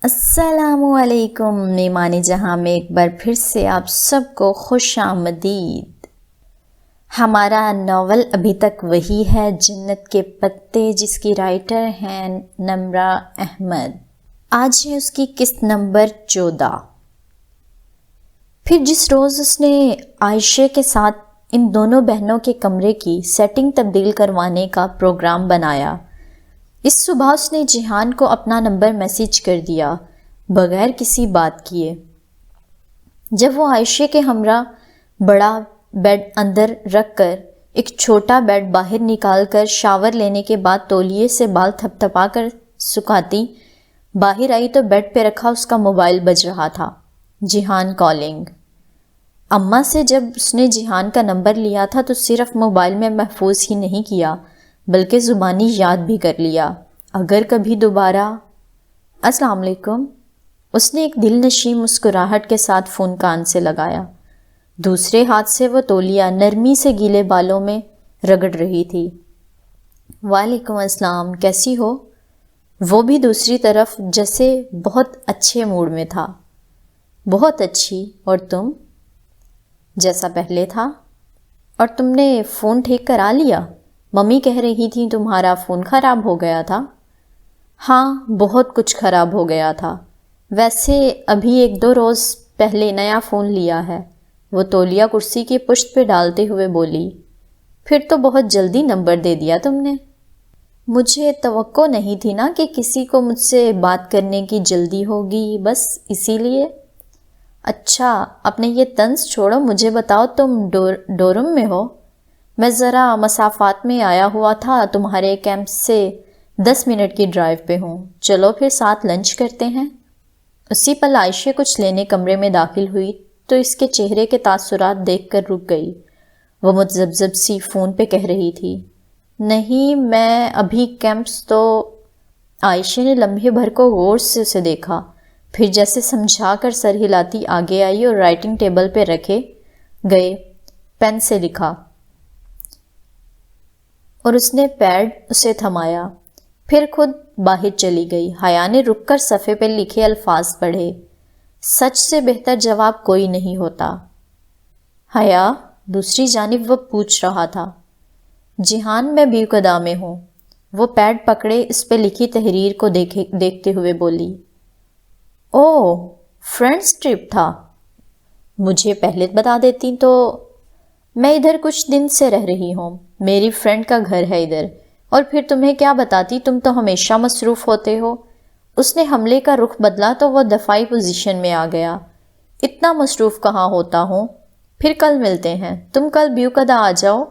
السلام علیکم مہمان جہاں میں ایک بار پھر سے آپ سب کو خوش آمدید۔ ہمارا ناول ابھی تک وہی ہے جنت کے پتے، جس کی رائٹر ہیں نمرہ احمد۔ آج ہے اس کی قسط نمبر 14۔ پھر جس روز اس نے عائشہ کے ساتھ ان دونوں بہنوں کے کمرے کی سیٹنگ تبدیل کروانے کا پروگرام بنایا، اس صبح اس نے جیہان کو اپنا نمبر میسیج کر دیا بغیر کسی بات کیے۔ جب وہ عائشہ کے ہمراہ بڑا بیڈ اندر رکھ کر ایک چھوٹا بیڈ باہر نکال کر شاور لینے کے بعد تولیے سے بال تھپ تھپا کر سکھاتی باہر آئی تو بیڈ پہ رکھا اس کا موبائل بج رہا تھا۔ جیہان کالنگ۔ اماں سے جب اس نے جیہان کا نمبر لیا تھا تو صرف موبائل میں محفوظ ہی نہیں کیا بلکہ زبانی یاد بھی کر لیا، اگر کبھی دوبارہ۔ السلام علیکم۔ اس نے ایک دل نشیں مسکراہٹ کے ساتھ فون کان سے لگایا، دوسرے ہاتھ سے وہ تولیہ نرمی سے گیلے بالوں میں رگڑ رہی تھی۔ وعلیکم السلام، کیسی ہو؟ وہ بھی دوسری طرف جیسے بہت اچھے موڈ میں تھا۔ بہت اچھی، اور تم؟ جیسا پہلے تھا۔ اور تم نے فون ٹھیک کرا لیا؟ ممی کہہ رہی تھی تمہارا فون خراب ہو گیا تھا۔ ہاں، بہت کچھ خراب ہو گیا تھا، ویسے ابھی 1-2 روز پہلے نیا فون لیا ہے، وہ تولیہ کرسی کی پشت پہ ڈالتے ہوئے بولی۔ پھر تو بہت جلدی نمبر دے دیا تم نے۔ مجھے توقع نہیں تھی نا کہ کسی کو مجھ سے بات کرنے کی جلدی ہوگی، بس اسی لیے۔ اچھا، اپنے یہ طنز چھوڑو، مجھے بتاؤ تم ڈورم میں ہو؟ میں ذرا مسافات میں آیا ہوا تھا، تمہارے کیمپ سے 10 منٹ کی ڈرائیو پہ ہوں، چلو پھر ساتھ لنچ کرتے ہیں۔ اسی پل عائشہ کچھ لینے کمرے میں داخل ہوئی تو اس کے چہرے کے تاثرات دیکھ کر رک گئی۔ وہ متذبذب سی فون پہ کہہ رہی تھی، نہیں میں ابھی کیمپس تو۔ عائشہ نے لمحے بھر کو غور سے اسے دیکھا، پھر جیسے سمجھا کر سر ہلاتی آگے آئی اور رائٹنگ ٹیبل پہ رکھے گئے پین سے لکھا، اور اس نے پیڈ اسے تھمایا، پھر خود باہر چلی گئی۔ حیا نے رک کر صفحے پہ لکھے الفاظ پڑھے، سچ سے بہتر جواب کوئی نہیں ہوتا۔ حیا، دوسری جانب وہ پوچھ رہا تھا۔ جیہان، میں بیوقدہ میں ہوں۔ وہ پیڈ پکڑے اس پہ لکھی تحریر کو دیکھتے ہوئے بولی۔ اوہ، فرینڈس ٹرپ تھا، مجھے پہلے بتا دیتی تو۔ میں ادھر کچھ دن سے رہ رہی ہوں، میری فرینڈ کا گھر ہے ادھر، اور پھر تمہیں کیا بتاتی، تم تو ہمیشہ مصروف ہوتے ہو۔ اس نے حملے کا رخ بدلا تو وہ دفاعی پوزیشن میں آ گیا۔ اتنا مصروف کہاں ہوتا ہوں، پھر کل ملتے ہیں، تم کل بیوقدہ آ جاؤ،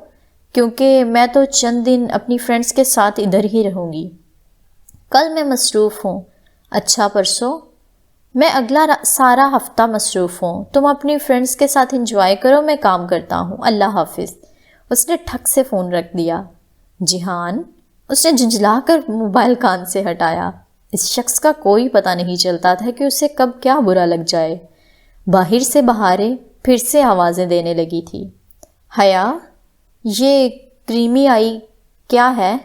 کیونکہ میں تو چند دن اپنی فرینڈس کے ساتھ ادھر ہی رہوں گی۔ کل میں مصروف ہوں۔ اچھا، پرسوں؟ میں اگلا سارا ہفتہ مصروف ہوں، تم اپنی فرینڈس کے ساتھ انجوائے کرو، میں کام کرتا ہوں، اللہ حافظ۔ اس نے ٹھک سے فون رکھ دیا۔ جیہان، اس نے جھنجھلا کر موبائل کان سے ہٹایا۔ اس شخص کا کوئی پتہ نہیں چلتا تھا کہ اسے کب کیا برا لگ جائے۔ باہر سے بہاریں پھر سے آوازیں دینے لگی تھی۔ حیا، یہ کریمی آئی کیا ہے؟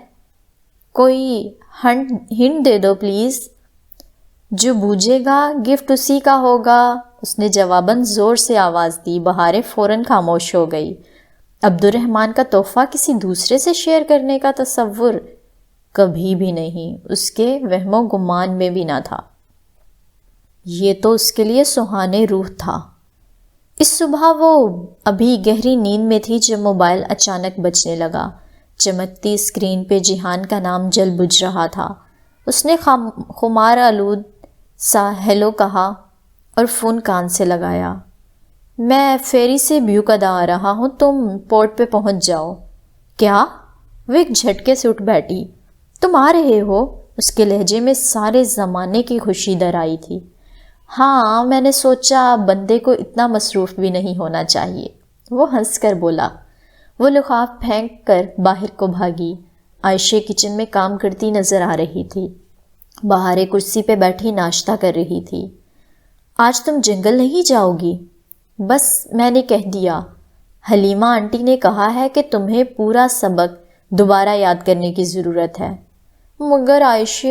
کوئی ہنٹ دے دو پلیز۔ جو بوجھے گا گفٹ اسی کا ہوگا، اس نے جواباً زور سے آواز دی۔ بہاریں فوراً خاموش ہو گئی۔ عبد الرحمن کا تحفہ کسی دوسرے سے شیئر کرنے کا تصور کبھی بھی نہیں، اس کے وہم و گمان میں بھی نہ تھا۔ یہ تو اس کے لیے سہانے روح تھا۔ اس صبح وہ ابھی گہری نیند میں تھی جب موبائل اچانک بجنے لگا۔ چمکتی اسکرین پہ جیہان کا نام جل بجھ رہا تھا۔ اس نے خمار آلود سا ہیلو کہا اور فون کان سے لگایا۔ میں فیری سے بیوقدہ آ رہا ہوں، تم پورٹ پہ پہنچ جاؤ۔ کیا؟ وہ ایک جھٹکے سے اٹھ بیٹھی۔ تم آ رہے ہو؟ اس کے لہجے میں سارے زمانے کی خوشی در آئی تھی۔ ہاں، میں نے سوچا بندے کو اتنا مصروف بھی نہیں ہونا چاہیے، وہ ہنس کر بولا۔ وہ لحاف پھینک کر باہر کو بھاگی۔ عائشہ کچن میں کام کرتی نظر آ رہی تھی۔ بہاریں کرسی پہ بیٹھی ناشتہ کر رہی تھی۔ آج تم جنگل نہیں جاؤ گی؟ بس میں نے کہہ دیا، حلیمہ آنٹی نے کہا ہے کہ تمہیں پورا سبق دوبارہ یاد کرنے کی ضرورت ہے۔ مگر عائشہ،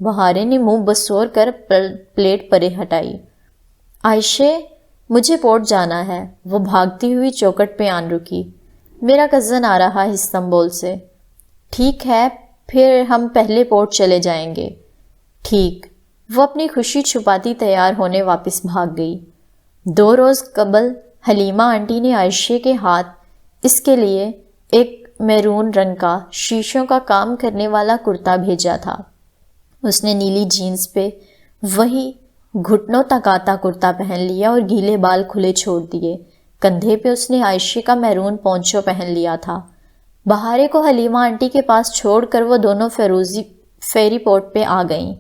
بہارے نے منہ بسور کر پلیٹ پرے ہٹائی۔ عائشہ، مجھے پورٹ جانا ہے۔ وہ بھاگتی ہوئی چوکھٹ پہ آن رکی۔ میرا کزن آ رہا ہے استنبول سے۔ ٹھیک ہے، پھر ہم پہلے پورٹ چلے جائیں گے۔ ٹھیک۔ وہ اپنی خوشی چھپاتی تیار ہونے واپس بھاگ گئی۔ 2 روز قبل حلیمہ آنٹی نے عائشہ کے ہاتھ اس کے لیے ایک میرون رنگ کا شیشوں کا کام کرنے والا کرتا بھیجا تھا۔ اس نے نیلی جینز پہ وہی گھٹنوں تک آتا کرتا پہن لیا اور گیلے بال کھلے چھوڑ دیے۔ کندھے پہ اس نے عائشہ کا میرون پونچو پہن لیا تھا۔ بہارے کو حلیمہ آنٹی کے پاس چھوڑ کر وہ دونوں فیری پورٹ پہ آ گئیں۔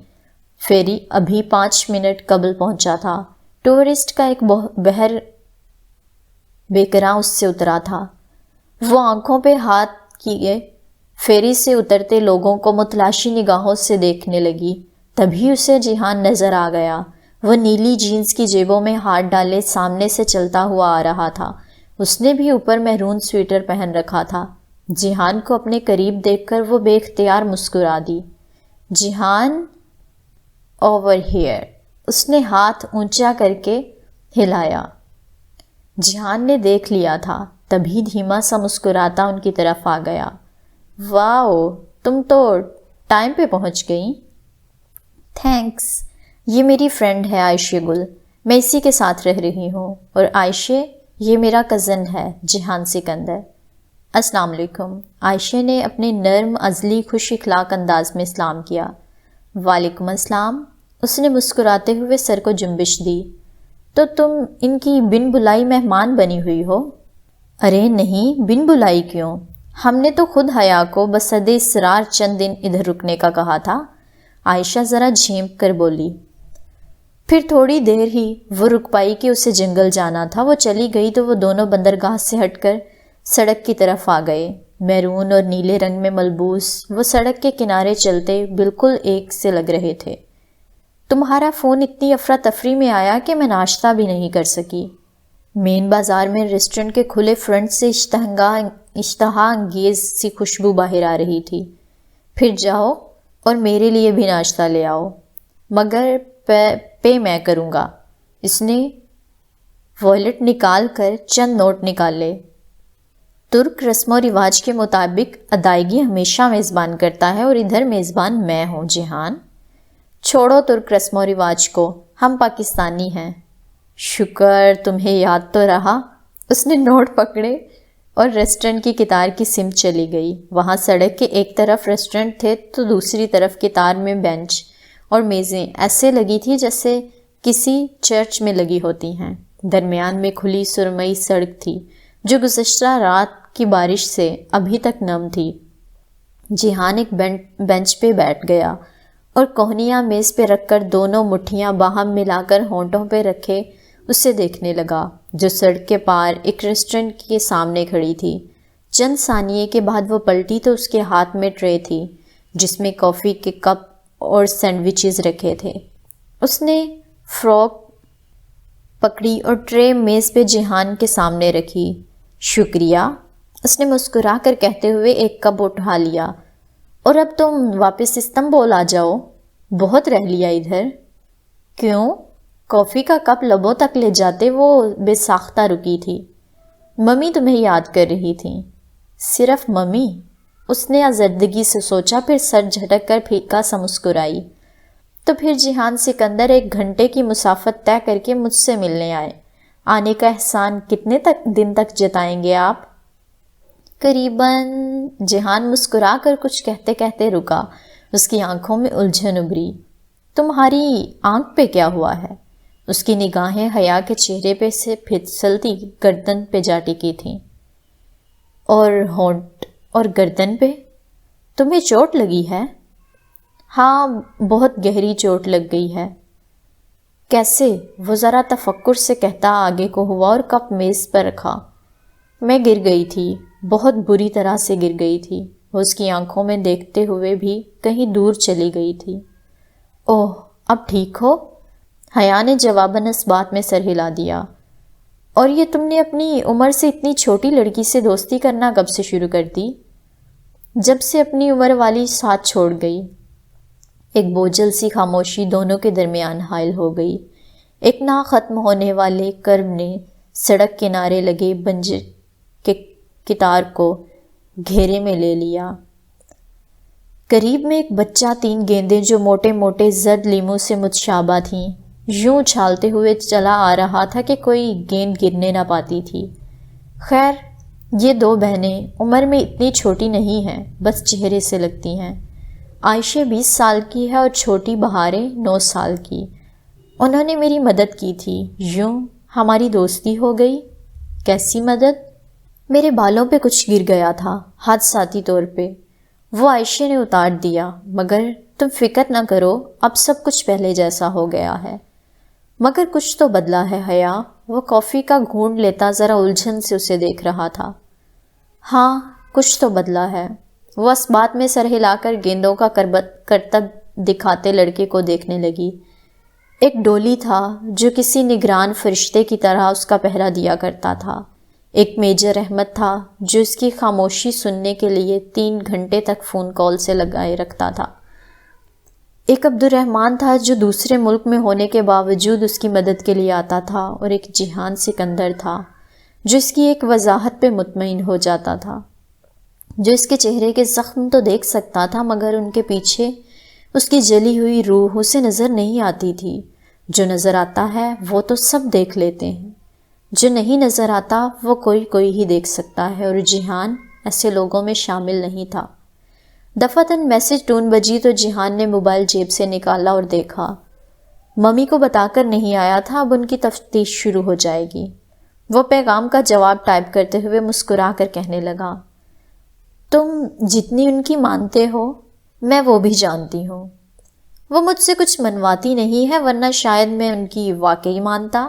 فیری ابھی 5 منٹ قبل پہنچا تھا۔ ٹورسٹ کا ایک بحر بیکراں اس سے اترا تھا۔ وہ آنکھوں پہ ہاتھ کیے فیری سے اترتے لوگوں کو متلاشی نگاہوں سے دیکھنے لگی۔ تبھی اسے جیحان نظر آ گیا۔ وہ نیلی جینز کی جیبوں میں ہاتھ ڈالے سامنے سے چلتا ہوا آ رہا تھا۔ اس نے بھی اوپر میرون سویٹر پہن رکھا تھا۔ جیحان کو اپنے قریب دیکھ کر وہ بے اختیار مسکرا دی۔ جیحان، اوور ہیئر۔ اس نے ہاتھ اونچا کر کے ہلایا۔ جیحان نے دیکھ لیا تھا، تبھی دھیما سا مسکراتا ان کی طرف آ گیا۔ واؤ، تم تو ٹائم پہ پہنچ گئیں۔ تھینکس۔ یہ میری فرینڈ ہے عائشہ گل، میں اسی کے ساتھ رہ رہی ہوں۔ اور عائشہ، یہ میرا کزن ہے جیحان سکندر۔ السلام علیکم۔ عائشہ نے اپنے نرم ازلی خوش اخلاق انداز میں سلام کیا۔ وعلیکم السلام۔ اس نے مسکراتے ہوئے سر کو جنبش دی۔ تو تم ان کی بن بلائی مہمان بنی ہوئی ہو؟ ارے نہیں، بن بلائی کیوں؟ ہم نے تو خود حیا کو بصد اصرار چند دن ادھر رکنے کا کہا تھا۔ عائشہ ذرا جھینپ کر بولی۔ پھر تھوڑی دیر ہی وہ رک پائی کہ اسے جنگل جانا تھا۔ وہ چلی گئی تو وہ دونوں بندرگاہ سے ہٹ کر سڑک کی طرف آ گئے۔ میرون اور نیلے رنگ میں ملبوس وہ سڑک کے کنارے چلتے بالکل ایک سے لگ رہے تھے۔ تمہارا فون اتنی افراتفری میں آیا کہ میں ناشتہ بھی نہیں کر سکی۔ مین بازار میں ریسٹورنٹ کے کھلے فرنٹ سے اشتہا انگیز سی خوشبو باہر آ رہی تھی۔ پھر جاؤ اور میرے لیے بھی ناشتہ لے آؤ، مگر پے میں کروں گا۔ اس نے والیٹ نکال کر چند نوٹ نکالے۔ ترک رسم و رواج کے مطابق ادائیگی ہمیشہ میزبان کرتا ہے، اور ادھر میزبان میں ہوں جیحان۔ چھوڑو ترک رسم و رواج کو، ہم پاکستانی ہیں۔ شکر تمہیں یاد تو رہا۔ اس نے نوٹ پکڑے اور ریسٹورنٹ کی قطار کی سمت چلی گئی۔ وہاں سڑک کے ایک طرف ریسٹورنٹ تھے تو دوسری طرف قطار میں بینچ اور میزیں ایسے لگی تھی جیسے کسی چرچ میں لگی ہوتی ہیں۔ درمیان میں کھلی سرمئی سڑک تھی جو گزشتہ رات کی بارش سے ابھی تک نم تھی۔ جیحان ایک بینچ پہ بیٹھ گیا اور کوہنیاں میز پہ رکھ کر دونوں مٹھیاں باہم ملا کر ہونٹوں پہ رکھے اسے دیکھنے لگا، جو سڑک کے پار ایک ریسٹورنٹ کے سامنے کھڑی تھی۔ چند ثانیے کے بعد وہ پلٹی تو اس کے ہاتھ میں ٹرے تھی جس میں کافی کے کپ اور سینڈوچز رکھے تھے۔ اس نے فورک پکڑی اور ٹرے میز پہ جیحان کے سامنے رکھی۔ شکریہ، اس نے مسکرا کر کہتے ہوئے ایک کپ اٹھا لیا۔ اور اب تم واپس استنبول آ جاؤ، بہت رہ لیا ادھر۔ کیوں؟ کافی کا کپ لبوں تک لے جاتے وہ بے ساختہ رکی تھی۔ ممی تمہیں یاد کر رہی تھیں۔ صرف ممی؟ اس نے آزردگی سے سوچا، پھر سر جھٹک کر پھیکا سا مسکرائی۔ تو پھر جیحان سکندر 1 گھنٹے کی مسافت طے کر کے مجھ سے ملنے آئے۔ آنے کا احسان کتنے دن تک جتائیں گے آپ؟ قریباً۔ جیحان مسکرا کر کچھ کہتے کہتے رکا۔ اس کی آنکھوں میں الجھن ابھری۔ تمہاری آنکھ پہ کیا ہوا ہے؟ اس کی نگاہیں حیا کے چہرے پہ سے پھسلتی گردن پہ جا ٹکی تھیں۔ اور ہونٹ اور گردن پہ؟ تمہیں چوٹ لگی ہے؟ ہاں، بہت گہری چوٹ لگ گئی ہے۔ کیسے؟ وہ ذرا تفکر سے کہتا آگے کو ہوا اور کپ میز پر رکھا۔ میں گر گئی تھی، بہت بری طرح سے گر گئی تھی۔ وہ اس کی آنکھوں میں دیکھتے ہوئے بھی کہیں دور چلی گئی تھی۔ اوہ، اب ٹھیک ہو؟ حیا نے جواباً اس بات میں سر ہلا دیا۔ اور یہ تم نے اپنی عمر سے اتنی چھوٹی لڑکی سے دوستی کرنا کب سے شروع کر دی؟ جب سے اپنی عمر والی ساتھ چھوڑ گئی۔ ایک بوجھل سی خاموشی دونوں کے درمیان حائل ہو گئی۔ ایک نہ ختم ہونے والے کرب نے سڑک کنارے لگے بنجر کے کتار کو گھیرے میں لے لیا۔ قریب میں ایک بچہ 3 گیندیں جو موٹے موٹے زرد لیموں سے متشابہ تھیں یوں اچھالتے ہوئے چلا آ رہا تھا کہ کوئی گیند گرنے نہ پاتی تھی۔ خیر یہ 2 بہنیں عمر میں اتنی چھوٹی نہیں ہیں، بس چہرے سے لگتی ہیں۔ عائشہ 20 سال کی ہے اور چھوٹی بہاریں 9 سال کی۔ انہوں نے میری مدد کی تھی، یوں ہماری دوستی ہو گئی۔ کیسی مدد؟ میرے بالوں پہ کچھ گر گیا تھا حادثاتی طور پہ، وہ عائشہ نے اتار دیا، مگر تم فکر نہ کرو، اب سب کچھ پہلے جیسا ہو گیا ہے۔ مگر کچھ تو بدلا ہے حیا۔ وہ کافی کا گھونٹ لیتا ذرا الجھن سے اسے دیکھ رہا تھا۔ ہاں کچھ تو بدلا ہے۔ وہ اس بات میں سر ہلا کر گیندوں کا کرتب دکھاتے لڑکے کو دیکھنے لگی۔ ایک ڈولی تھا جو کسی نگران فرشتے کی طرح اس کا پہرا دیا کرتا تھا۔ ایک میجر احمد تھا جو اس کی خاموشی سننے کے لیے 3 گھنٹے تک فون کال سے لگائے رکھتا تھا۔ ایک عبد الرحمن تھا جو دوسرے ملک میں ہونے کے باوجود اس کی مدد کے لیے آتا تھا، اور ایک جیحان سکندر تھا جو اس کی ایک وضاحت پہ مطمئن ہو جاتا تھا، جو اس کے چہرے کے زخم تو دیکھ سکتا تھا مگر ان کے پیچھے اس کی جلی ہوئی روح اسے نظر نہیں آتی تھی۔ جو نظر آتا ہے وہ تو سب دیکھ لیتے ہیں، جو نہیں نظر آتا وہ کوئی ہی دیکھ سکتا ہے، اور جیحان ایسے لوگوں میں شامل نہیں تھا۔ دفعتاً میسج ٹون بجی تو جیحان نے موبائل جیب سے نکالا اور دیکھا۔ ممی کو بتا کر نہیں آیا تھا، اب ان کی تفتیش شروع ہو جائے گی۔ وہ پیغام کا جواب ٹائپ کرتے ہوئے مسکرا کر کہنے لگا، تم جتنی ان کی مانتے ہو میں وہ بھی جانتی ہوں۔ وہ مجھ سے کچھ منواتی نہیں ہے، ورنہ شاید میں ان کی واقعی مانتا۔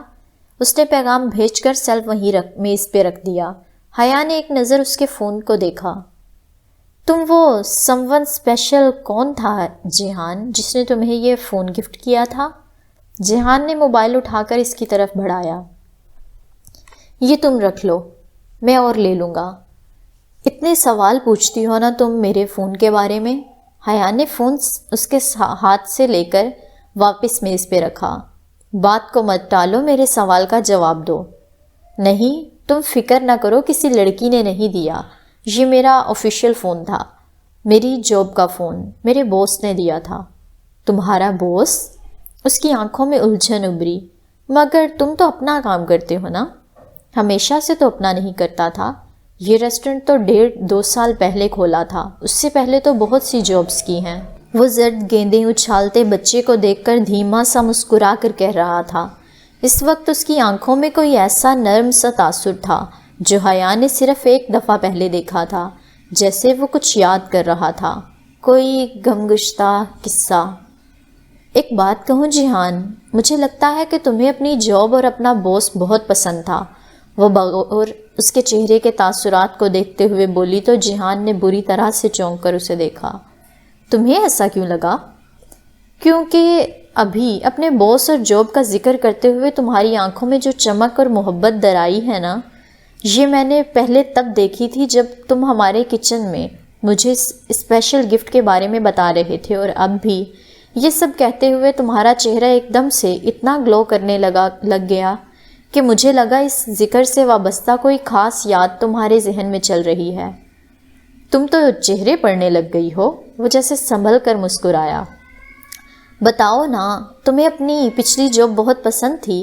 اس نے پیغام بھیج کر سیل وہیں میز پہ رکھ دیا۔ حیا نے ایک نظر اس کے فون کو دیکھا۔ تم وہ سم ون اسپیشل کون تھا جیحان جس نے تمہیں یہ فون گفٹ کیا تھا؟ جیحان نے موبائل اٹھا کر اس کی طرف بڑھایا۔ یہ تم رکھ لو، میں اور لے لوں گا۔ اتنے سوال پوچھتی ہو نا تم میرے فون کے بارے میں۔ حیا نے فون اس کے ہاتھ سے لے کر واپس میز پہ رکھا۔ بات کو مت ٹالو، میرے سوال کا جواب دو۔ نہیں، تم فکر نہ کرو، کسی لڑکی نے نہیں دیا، یہ میرا آفیشیل فون تھا، میری جاب کا فون، میرے باس نے دیا تھا۔ تمہارا باس؟ اس کی آنکھوں میں الجھن ابھری۔ مگر تم تو اپنا کام کرتے ہو نا؟ ہمیشہ سے تو اپنا نہیں کرتا تھا، یہ ریسٹورنٹ تو 1.5-2 سال پہلے کھولا تھا، اس سے پہلے تو بہت سی جابز کی ہیں۔ وہ زرد گیندیں اچھالتے بچے کو دیکھ کر دھیما سا مسکرا کر کہہ رہا تھا۔ اس وقت اس کی آنکھوں میں کوئی ایسا نرم سا تاثر تھا جو حیا نے صرف ایک دفعہ پہلے دیکھا تھا، جیسے وہ کچھ یاد کر رہا تھا، کوئی غمگشتہ قصہ۔ ایک بات کہوں جیحان، مجھے لگتا ہے کہ تمہیں اپنی جاب اور اپنا باس بہت پسند تھا۔ وہ بغور اس کے چہرے کے تاثرات کو دیکھتے ہوئے بولی تو جیحان نے بری طرح سے چونک کر اسے دیکھا۔ تمہیں ایسا کیوں لگا؟ کیونکہ ابھی اپنے باس اور جاب کا ذکر کرتے ہوئے تمہاری آنکھوں میں جو چمک اور محبت درائی ہے نا، یہ میں نے پہلے تب دیکھی تھی جب تم ہمارے کچن میں مجھے اسپیشل گفٹ کے بارے میں بتا رہے تھے، اور اب بھی یہ سب کہتے ہوئے تمہارا چہرہ ایک دم سے اتنا گلو کرنے لگ گیا کہ مجھے لگا اس ذکر سے وابستہ کوئی خاص یاد تمہارے ذہن میں چل رہی ہے۔ تم تو چہرے پڑھنے لگ گئی ہو۔ وہ جیسے سنبھل کر مسکرایا۔ بتاؤ نا، تمہیں اپنی پچھلی جاب بہت پسند تھی؟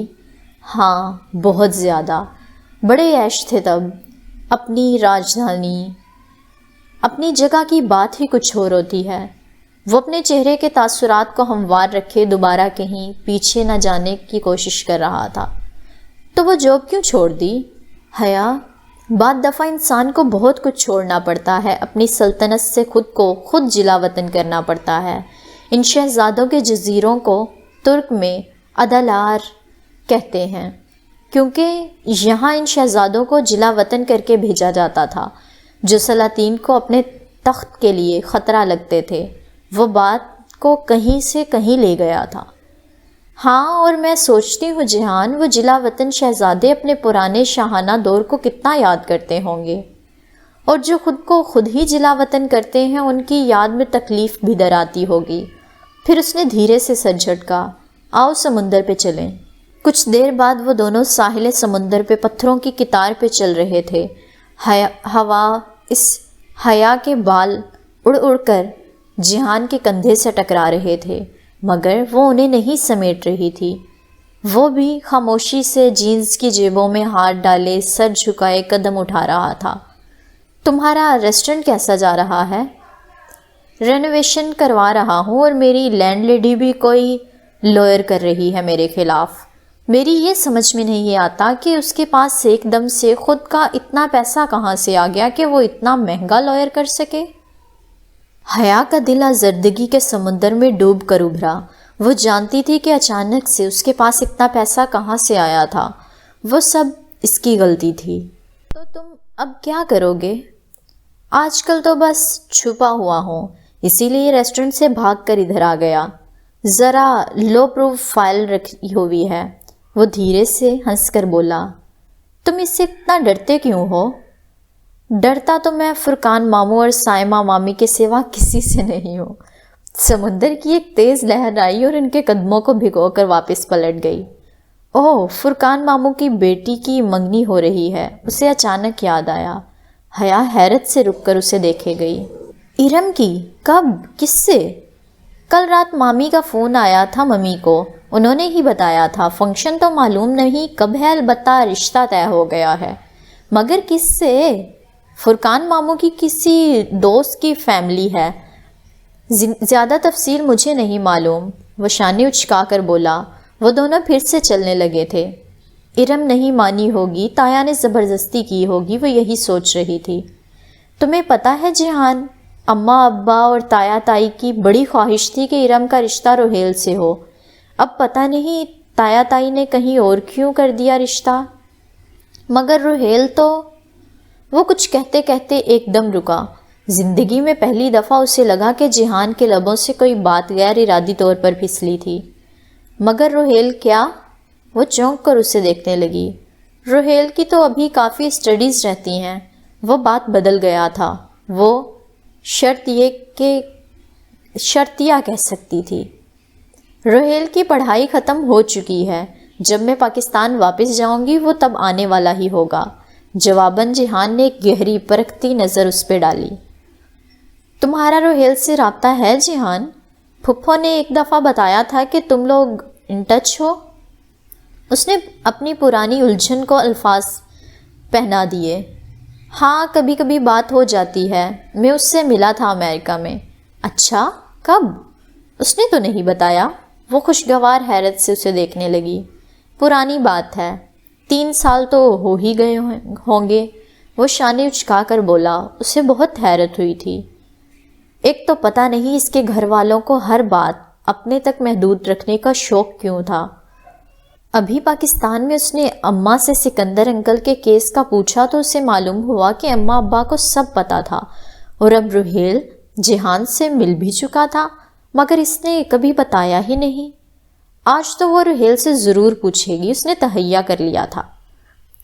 ہاں بہت زیادہ، بڑے عیش تھے تب، اپنی راجدھانی، اپنی جگہ کی بات ہی کچھ اور ہوتی ہے۔ وہ اپنے چہرے کے تاثرات کو ہموار رکھے دوبارہ کہیں پیچھے نہ جانے کی کوشش کر رہا تھا۔ تو وہ جاب کیوں چھوڑ دی؟ حیا، بعد دفعہ انسان کو بہت کچھ چھوڑنا پڑتا ہے، اپنی سلطنت سے خود جلا وطن کرنا پڑتا ہے۔ ان شہزادوں کے جزیروں کو ترک میں ادالار کہتے ہیں، کیونکہ یہاں ان شہزادوں کو جلا وطن کر کے بھیجا جاتا تھا جو سلاطین کو اپنے تخت کے لیے خطرہ لگتے تھے۔ وہ بات کو کہیں سے کہیں لے گیا تھا۔ ہاں، اور میں سوچتی ہوں جیحان، وہ جلا وطن شہزادے اپنے پرانے شاہانہ دور کو کتنا یاد کرتے ہوں گے، اور جو خود کو خود ہی جلا وطن کرتے ہیں ان کی یاد میں تکلیف بھی در آتی ہوگی۔ پھر اس نے دھیرے سے سر جھٹکا۔ آؤ سمندر پہ چلیں۔ کچھ دیر بعد وہ دونوں ساحل سمندر پہ پتھروں کی قطار پہ چل رہے تھے۔ ہوا اس حیا کے بال اڑ اڑ کر جہان کے کندھے سے ٹکرا رہے تھے، مگر وہ انہیں نہیں سمیٹ رہی تھی۔ وہ بھی خاموشی سے جینز کی جیبوں میں ہاتھ ڈالے سر جھکائے قدم اٹھا رہا تھا۔ تمہارا ریسٹورنٹ کیسا جا رہا ہے؟ رینوویشن کروا رہا ہوں اور میری لینڈ لیڈی بھی کوئی لوئر کر رہی ہے میرے خلاف۔ میری یہ سمجھ میں نہیں آتا کہ اس کے پاس ایک دم سے خود کا اتنا پیسہ کہاں سے آ گیا کہ وہ اتنا مہنگا لوئر کر سکے۔ حیا کا دل آزردگی کے سمندر میں ڈوب کر ابھرا۔ وہ جانتی تھی کہ اچانک سے اس کے پاس اتنا پیسہ کہاں سے آیا تھا۔ وہ سب اس کی غلطی تھی۔ تو تم اب کیا کرو گے؟ آج کل تو بس چھپا ہوا ہوں، اسی لیے ریسٹورنٹ سے بھاگ کر ادھر آ گیا۔ ذرا لو پروفائل رکھی ہوئی ہے۔ وہ دھیرے سے ہنس کر بولا۔ تم اس سے اتنا ڈرتے کیوں ہو؟ ڈرتا تو میں فرقان ماموں اور سائمہ مامی کے سوا کسی سے نہیں ہوں۔ سمندر کی ایک تیز لہر آئی اور ان کے قدموں کو بھگو کر واپس پلٹ گئی۔ اوہ، فرقان ماموں کی بیٹی کی منگنی ہو رہی ہے، اسے اچانک یاد آیا۔ حیا حیرت سے رک کر اسے دیکھے گئی۔ ارم کی؟ کب؟ کس سے؟ کل رات مامی کا فون آیا تھا ممی کو، انہوں نے ہی بتایا تھا۔ فنکشن تو معلوم نہیں کب ہے، البتہ رشتہ طے ہو گیا ہے۔ مگر کس سے؟ فرقان ماموں کی کسی دوست کی فیملی ہے، زیادہ تفصیل مجھے نہیں معلوم۔ وہ شانے اچکا کر بولا۔ وہ دونوں پھر سے چلنے لگے تھے۔ ارم نہیں مانی ہوگی، تایا نے زبردستی کی ہوگی، وہ یہی سوچ رہی تھی۔ تمہیں پتہ ہے جہان، اماں ابا اور تایا تائی کی بڑی خواہش تھی کہ ارم کا رشتہ روہیل سے ہو۔ اب پتہ نہیں تایا تائی نے کہیں اور کیوں کر دیا رشتہ۔ مگر روہیل تو… وہ کچھ کہتے کہتے ایک دم رکا۔ زندگی میں پہلی دفعہ اسے لگا کہ جہان کے لبوں سے کوئی بات غیر ارادی طور پر پھسلی تھی۔ مگر روہیل کیا؟ وہ چونک کر اسے دیکھنے لگی۔ روہیل کی تو ابھی کافی اسٹڈیز رہتی ہیں۔ وہ بات بدل گیا تھا۔ وہ شرطیہ کہہ سکتی تھی۔ روہیل کی پڑھائی ختم ہو چکی ہے۔ جب میں پاکستان واپس جاؤں گی وہ تب آنے والا ہی ہوگا۔ جواباً جہان نے ایک گہری پرکھتی نظر اس پہ ڈالی۔ تمہارا روہیل سے رابطہ ہے جہان؟ پھپھو نے ایک دفعہ بتایا تھا کہ تم لوگ ان ٹچ ہو۔ اس نے اپنی پرانی الجھن کو الفاظ پہنا دیے۔ ہاں، کبھی کبھی بات ہو جاتی ہے۔ میں اس سے ملا تھا امریکہ میں۔ اچھا، کب؟ اس نے تو نہیں بتایا۔ وہ خوشگوار حیرت سے اسے دیکھنے لگی۔ پرانی بات ہے، 3 سال تو ہو ہی گئے ہوں گے۔ وہ شانے اچکا کر بولا۔ اسے بہت حیرت ہوئی تھی۔ ایک تو پتہ نہیں اس کے گھر والوں کو ہر بات اپنے تک محدود رکھنے کا شوق کیوں تھا۔ ابھی پاکستان میں اس نے اماں سے سکندر انکل کے کیس کا پوچھا تو اسے معلوم ہوا کہ اماں ابا کو سب پتہ تھا، اور اب روہیل جہان سے مل بھی چکا تھا، مگر اس نے کبھی بتایا ہی نہیں۔ آج تو وہ روہیل سے ضرور پوچھے گی، اس نے تہیہ کر لیا تھا۔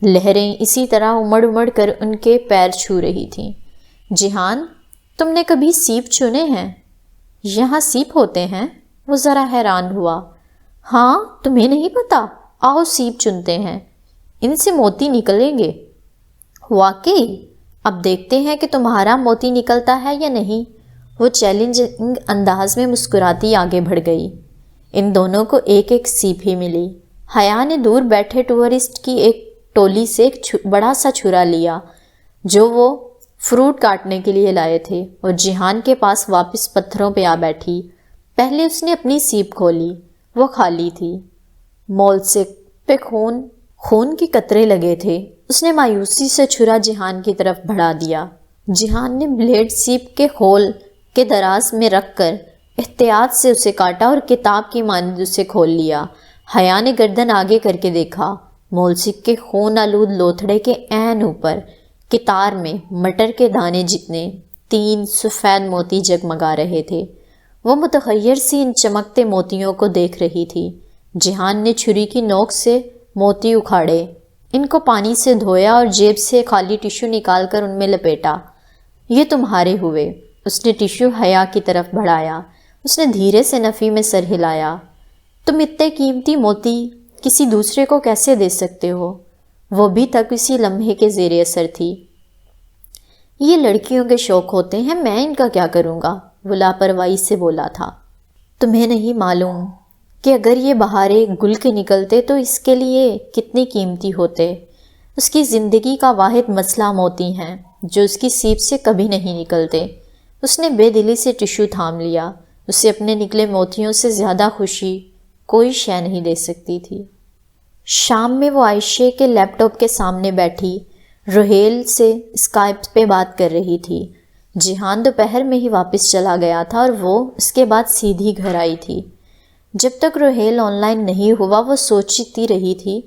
لہریں اسی طرح امڑ امڑ کر ان کے پیر چھو رہی تھیں۔ جہان، تم نے کبھی سیپ چنے ہیں؟ یہاں سیپ ہوتے ہیں؟ وہ ذرا حیران ہوا۔ ہاں، تمہیں نہیں پتا؟ آؤ سیپ چنتے ہیں، ان سے موتی نکلیں گے۔ واقعی؟ اب دیکھتے ہیں کہ تمہارا موتی نکلتا ہے یا نہیں۔ وہ چیلنجنگ انداز میں مسکراتی آگے بڑھ گئی۔ ان دونوں کو ایک ایک سیپ ہی ملی۔ حیا نے دور بیٹھے ٹورسٹ کی ایک ٹولی سے ایک بڑا سا چھرا لیا جو وہ فروٹ کاٹنے کے لیے لائے تھے، اور جہان کے پاس واپس پتھروں پہ آ بیٹھی۔ پہلے اس نے اپنی سیپ کھولی، وہ خالی تھی۔ مول سے پہ خون کے قطرے لگے تھے۔ اس نے مایوسی سے چھرا جہان کی طرف بڑھا دیا۔ جہان نے بلیڈ سیپ کے خول کے دراز میں رکھ کر احتیاط سے اسے کاٹا اور کتاب کی مانند اسے کھول لیا۔ حیا نے گردن آگے کر کے دیکھا۔ مولسک کے خون آلود لوتھڑے کے عین اوپر کتار میں مٹر کے دانے جتنے 3 سفید موتی جگمگا رہے تھے۔ وہ متغیر سی ان چمکتے موتیوں کو دیکھ رہی تھی۔ جہان نے چھری کی نوک سے موتی اکھاڑے، ان کو پانی سے دھویا اور جیب سے خالی ٹیشو نکال کر ان میں لپیٹا۔ یہ تمہارے ہوئے۔ اس نے ٹیشو حیا کی طرف بڑھایا۔ اس نے دھیرے سے نفی میں سر ہلایا۔ تم اتنے قیمتی موتی کسی دوسرے کو کیسے دے سکتے ہو؟ وہ بھی تک اسی لمحے کے زیر اثر تھی۔ یہ لڑکیوں کے شوق ہوتے ہیں، میں ان کا کیا کروں گا؟ وہ لاپرواہی سے بولا تھا۔ تمہیں نہیں معلوم کہ اگر یہ بہارے گل کے نکلتے تو اس کے لیے کتنی قیمتی ہوتے۔ اس کی زندگی کا واحد مسئلہ موتی ہیں جو اس کی سیپ سے کبھی نہیں نکلتے۔ اس نے بے دلی سے ٹشو تھام لیا۔ اسے اپنے نکلے موتیوں سے زیادہ خوشی کوئی شے نہیں دے سکتی تھی۔ شام میں وہ عائشہ کے لیپ ٹاپ کے سامنے بیٹھی روہیل سے اسکائپ پہ بات کر رہی تھی۔ جہان دوپہر میں ہی واپس چلا گیا تھا اور وہ اس کے بعد سیدھی گھر آئی تھی۔ جب تک روہیل آن لائن نہیں ہوا وہ سوچتی رہی تھی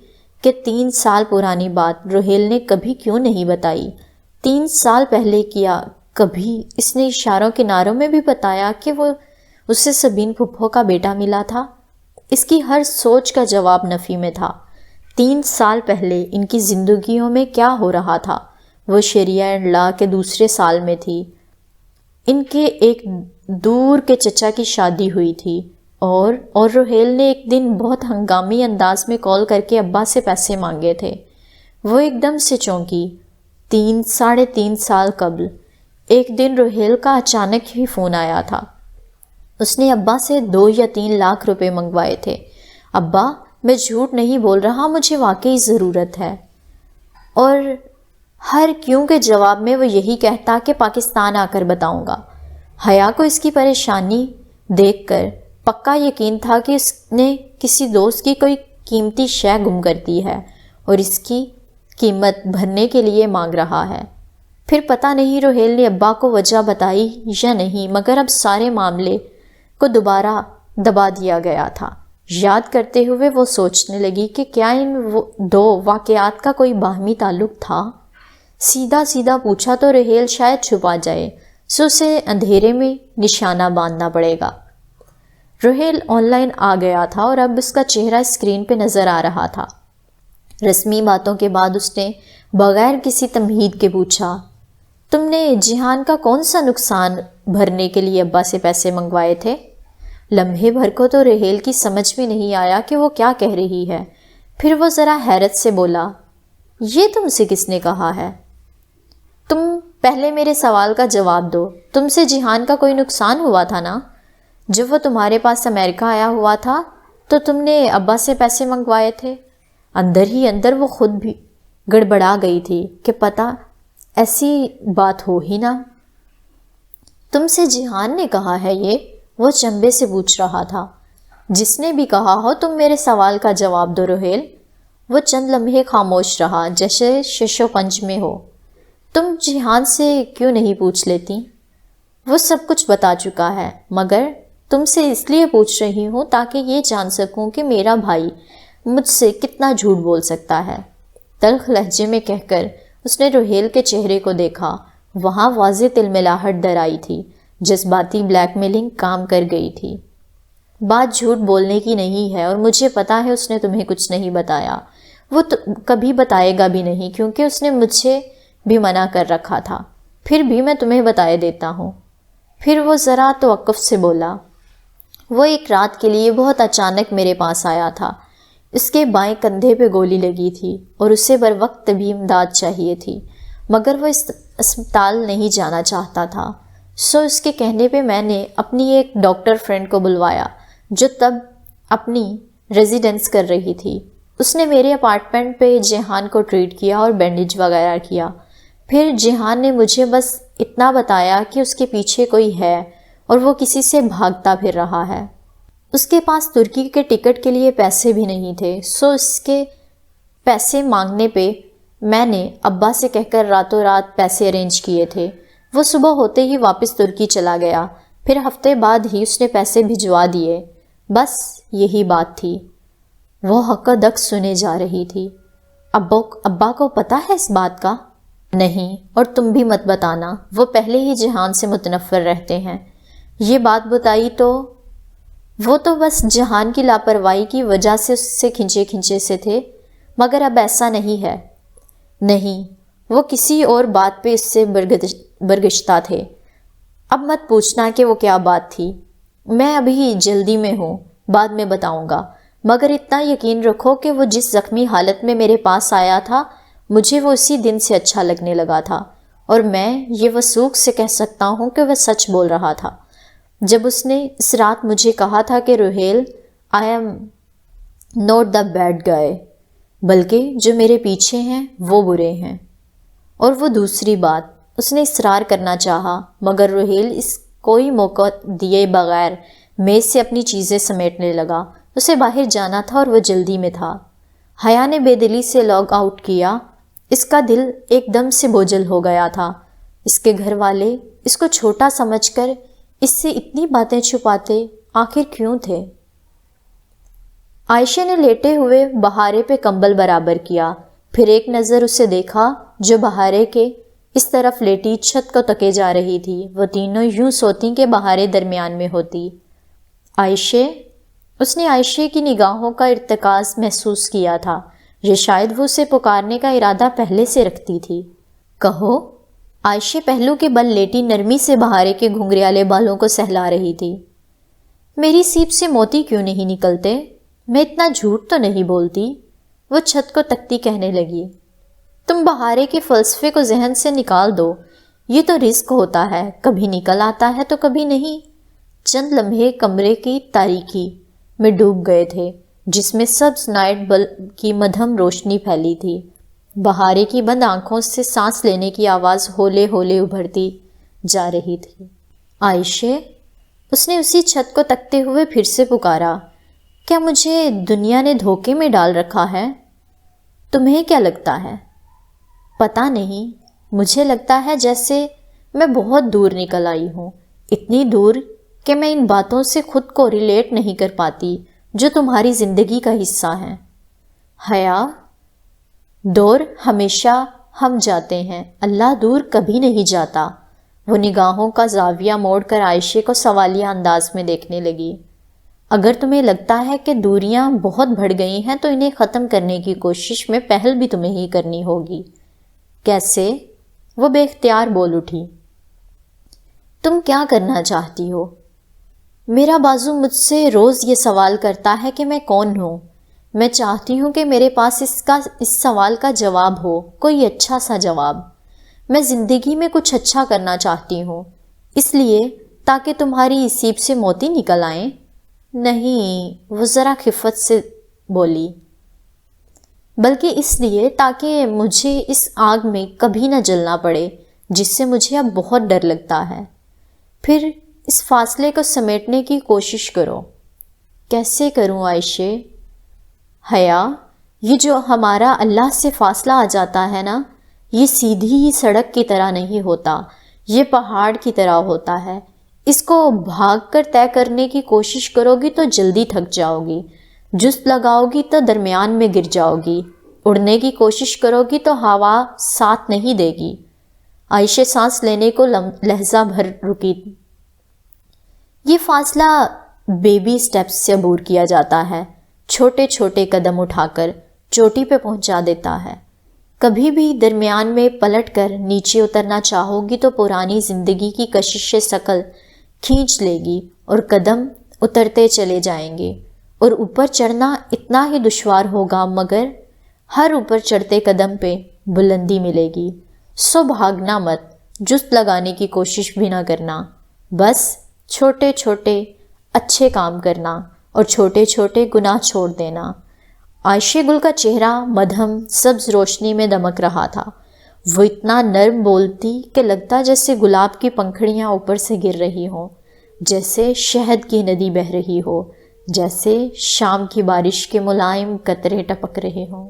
کہ 3 سال پرانی بات روہیل نے کبھی کیوں نہیں بتائی۔ 3 سال پہلے کیا کبھی اس نے اشاروں کناروں میں بھی بتایا کہ وہ اسے سبین پھپھو کا بیٹا ملا تھا؟ اس کی ہر سوچ کا جواب نفی میں تھا۔ 3 سال پہلے ان کی زندگیوں میں کیا ہو رہا تھا؟ وہ شریعہ لا کے دوسرے سال میں تھی۔ ان کے ایک دور کے چچا کی شادی ہوئی تھی اور روہیل نے ایک دن بہت ہنگامی انداز میں کال کر کے ابا سے پیسے مانگے تھے۔ وہ ایک دم سے چونکی۔ 3 – 3.5 سال قبل ایک دن روہیل کا اچانک ہی فون آیا تھا۔ اس نے ابا سے 2 یا 3 لاکھ روپے منگوائے تھے۔ ابا، میں جھوٹ نہیں بول رہا، مجھے واقعی ضرورت ہے۔ اور ہر کیوں کے جواب میں وہ یہی کہتا کہ پاکستان آ کر بتاؤں گا۔ حیا کو اس کی پریشانی دیکھ کر پکا یقین تھا کہ اس نے کسی دوست کی کوئی قیمتی شے گم کر دی ہے اور اس کی قیمت بھرنے کے لیے مانگ رہا ہے۔ پھر پتہ نہیں روہیل نے ابا کو وجہ بتائی یا نہیں، مگر اب سارے معاملے کو دوبارہ دبا دیا گیا تھا۔ یاد کرتے ہوئے وہ سوچنے لگی کہ کیا ان 2 واقعات کا کوئی باہمی تعلق تھا؟ سیدھا پوچھا تو روہیل شاید چھپا جائے، سو اسے اندھیرے میں نشانہ باندھنا پڑے گا۔ روہیل آن لائن آ گیا تھا اور اب اس کا چہرہ اسکرین پہ نظر آ رہا تھا۔ رسمی باتوں کے بعد اس نے بغیر کسی تمہید کے پوچھا، تم نے جہان کا کون سا نقصان بھرنے کے لیے ابا سے پیسے منگوائے تھے؟ لمحے بھر کو تو روہیل کی سمجھ میں نہیں آیا کہ وہ کیا کہہ رہی ہے۔ پھر وہ ذرا حیرت سے بولا، یہ تم سے کس نے کہا ہے؟ تم پہلے میرے سوال کا جواب دو۔ تم سے جہان کا کوئی نقصان ہوا تھا نا؟ جب وہ تمہارے پاس امریکہ آیا ہوا تھا تو تم نے ابا سے پیسے منگوائے تھے۔ اندر ہی اندر وہ خود بھی گڑبڑا گئی تھی کہ پتہ ایسی بات ہو ہی نہ۔ تم سے جہان نے کہا ہے یہ؟ وہ چنبے سے پوچھ رہا تھا۔ جس نے بھی کہا ہو تم میرے سوال کا جواب دو روہیل۔ وہ چند لمحے خاموش رہا جیسے شش و پنج میں ہو۔ تم جہان سے کیوں نہیں پوچھ لیتی؟ وہ سب کچھ بتا چکا ہے، مگر تم سے اس لیے پوچھ رہی ہوں تاکہ یہ جان سکوں کہ میرا بھائی مجھ سے کتنا جھوٹ بول سکتا ہے۔ تلخ لہجے میں کہہ کر اس نے روہیل کے چہرے کو دیکھا۔ وہاں واضح تلملاہٹ در آئی تھی، جذباتی بلیک میلنگ کام کر گئی تھی۔ بات جھوٹ بولنے کی نہیں ہے اور مجھے پتا ہے اس نے تمہیں کچھ نہیں بتایا۔ وہ کبھی بتائے گا بھی نہیں کیونکہ اس نے مجھے بھی منع کر رکھا تھا۔ پھر بھی میں تمہیں بتائے دیتا ہوں۔ پھر وہ ذرا توقف سے بولا، وہ ایک رات کے لیے بہت اچانک میرے پاس آیا تھا۔ اس کے بائیں کندھے پہ گولی لگی تھی اور اسے بر وقت طبی امداد چاہیے تھی، مگر وہ اسپتال نہیں جانا چاہتا تھا۔ سو اس کے کہنے پہ میں نے اپنی ایک ڈاکٹر فرینڈ کو بلوایا جو تب اپنی ریزیڈنس کر رہی تھی۔ اس نے میرے اپارٹمنٹ پہ جہان کو ٹریٹ کیا اور بینڈیج وغیرہ کیا۔ پھر جہان نے مجھے بس اتنا بتایا کہ اس کے پیچھے کوئی ہے اور وہ کسی سے بھاگتا پھر رہا ہے۔ اس کے پاس ترکی کے ٹکٹ کے لیے پیسے بھی نہیں تھے، سو اس کے پیسے مانگنے پہ میں نے ابا سے کہہ کر راتوں رات پیسے ارینج کیے تھے۔ وہ صبح ہوتے ہی واپس ترکی چلا گیا، پھر ہفتے بعد ہی اس نے پیسے بھجوا دیے۔ بس یہی بات تھی۔ وہ حق دق سنے جا رہی تھی۔ ابا کو پتہ ہے اس بات کا؟ نہیں، اور تم بھی مت بتانا، وہ پہلے ہی جہان سے متنفر رہتے ہیں۔ یہ بات بتائی تو وہ تو بس جہان کی لاپرواہی کی وجہ سے اس سے کھنچے سے تھے، مگر اب ایسا نہیں ہے۔ نہیں، وہ کسی اور بات پہ اس سے برگشتہ تھے۔ اب مت پوچھنا کہ وہ کیا بات تھی۔ میں ابھی جلدی میں ہوں، بعد میں بتاؤں گا، مگر اتنا یقین رکھو کہ وہ جس زخمی حالت میں میرے پاس آیا تھا مجھے وہ اسی دن سے اچھا لگنے لگا تھا، اور میں یہ وثوق سے کہہ سکتا ہوں کہ وہ سچ بول رہا تھا جب اس نے اس رات مجھے کہا تھا کہ Rohail, I am not the bad guy, بلکہ جو میرے پیچھے ہیں وہ برے ہیں۔ اور وہ دوسری بات، اس نے اصرار کرنا چاہا مگر روہیل اس کوئی موقع دیے بغیر میز سے اپنی چیزیں سمیٹنے لگا۔ اسے باہر جانا تھا اور وہ جلدی میں تھا۔ حیا نے بے دلی سے لاگ آؤٹ کیا۔ اس کا دل ایک دم سے بوجھل ہو گیا تھا۔ اس کے گھر والے اس کو چھوٹا سمجھ کر اس سے اتنی باتیں چھپاتے آخر کیوں تھے؟ عائشہ نے لیٹے ہوئے بہارے پہ کمبل برابر کیا، پھر ایک نظر اسے دیکھا جو بہارے کے اس طرف لیٹی چھت کو تکے جا رہی تھی۔ وہ تینوں یوں سوتیں کہ بہارے درمیان میں ہوتی۔ عائشہ، اس نے عائشہ کی نگاہوں کا ارتکاز محسوس کیا تھا، یہ شاید وہ اسے پکارنے کا ارادہ پہلے سے رکھتی تھی۔ کہو۔ عائشہ پہلو کے بل لیٹی نرمی سے بہارے کے گھنگریالے بالوں کو سہلا رہی تھی۔ میری سیپ سے موتی کیوں نہیں نکلتے؟ میں اتنا جھوٹ تو نہیں بولتی، وہ چھت کو تکتی کہنے لگی۔ تم بہارے کے فلسفے کو ذہن سے نکال دو، یہ تو رزق ہوتا ہے، کبھی نکل آتا ہے تو کبھی نہیں۔ چند لمحے کمرے کی تاریکی میں ڈوب گئے تھے جس میں سبز نائٹ بلب کی مدھم روشنی پھیلی تھی۔ بہارے کی بند آنکھوں سے سانس لینے کی آواز ہولے ہولے ابھرتی جا رہی تھی۔ عائشہ، اس نے اسی چھت کو تکتے ہوئے پھر سے پکارا، کیا مجھے دنیا نے دھوکے میں ڈال رکھا ہے؟ تمہیں کیا لگتا ہے؟ پتہ نہیں، مجھے لگتا ہے جیسے میں بہت دور نکل آئی ہوں، اتنی دور کہ میں ان باتوں سے خود کو ریلیٹ نہیں کر پاتی جو تمہاری زندگی کا حصہ ہیں۔ حیا، دور ہمیشہ ہم جاتے ہیں، اللہ دور کبھی نہیں جاتا۔ وہ نگاہوں کا زاویہ موڑ کر عائشہ کو سوالیہ انداز میں دیکھنے لگی۔ اگر تمہیں لگتا ہے کہ دوریاں بہت بڑھ گئی ہیں تو انہیں ختم کرنے کی کوشش میں پہل بھی تمہیں ہی کرنی ہوگی۔ کیسے؟ وہ بے اختیار بول اٹھی۔ تم کیا کرنا چاہتی ہو؟ میرا بازو مجھ سے روز یہ سوال کرتا ہے کہ میں کون ہوں۔ میں چاہتی ہوں کہ میرے پاس اس سوال کا جواب ہو، کوئی اچھا سا جواب۔ میں زندگی میں کچھ اچھا کرنا چاہتی ہوں، اس لیے تاکہ تمہاری سیپ سے موتی نکل آئیں۔ نہیں، وہ ذرا خفت سے بولی، بلکہ اس لیے تاکہ مجھے اس آگ میں کبھی نہ جلنا پڑے جس سے مجھے اب بہت ڈر لگتا ہے۔ پھر اس فاصلے کو سمیٹنے کی کوشش کرو۔ کیسے کروں عائشہ؟ حیا، یہ جو ہمارا اللہ سے فاصلہ آ جاتا ہے نا، یہ سیدھی سڑک کی طرح نہیں ہوتا، یہ پہاڑ کی طرح ہوتا ہے۔ اس کو بھاگ کر طے کرنے کی کوشش کرو گی تو جلدی تھک جاؤ گی، جست لگاؤ گی تو درمیان میں گر جاؤ گی، اڑنے کی کوشش کرو گی تو ہوا ساتھ نہیں دے گی۔ عائشہ سانس لینے کو لہجہ بھر رکی۔ یہ فاصلہ بیبی سٹیپس سے عبور کیا جاتا ہے، چھوٹے چھوٹے قدم اٹھا کر چوٹی پہ پہنچا دیتا ہے۔ کبھی بھی درمیان میں پلٹ کر نیچے اترنا چاہو گی تو پرانی زندگی کی کشش ثقل کھینچ لے گی اور قدم اترتے چلے جائیں گے، اور اوپر چڑھنا اتنا ہی دشوار ہوگا، مگر ہر اوپر چڑھتے قدم پہ بلندی ملے گی۔ سو بھاگنا مت، جست لگانے کی کوشش بھی نہ کرنا، بس چھوٹے چھوٹے اچھے کام کرنا اور چھوٹے چھوٹے گناہ چھوڑ دینا۔ عائشہ گل کا چہرہ مدھم سبز روشنی میں دمک رہا تھا۔ وہ اتنا نرم بولتی کہ لگتا جیسے گلاب کی پنکھڑیاں اوپر سے گر رہی ہوں، جیسے شہد کی ندی بہہ رہی ہو، جیسے شام کی بارش کے ملائم قطرے ٹپک رہے ہوں۔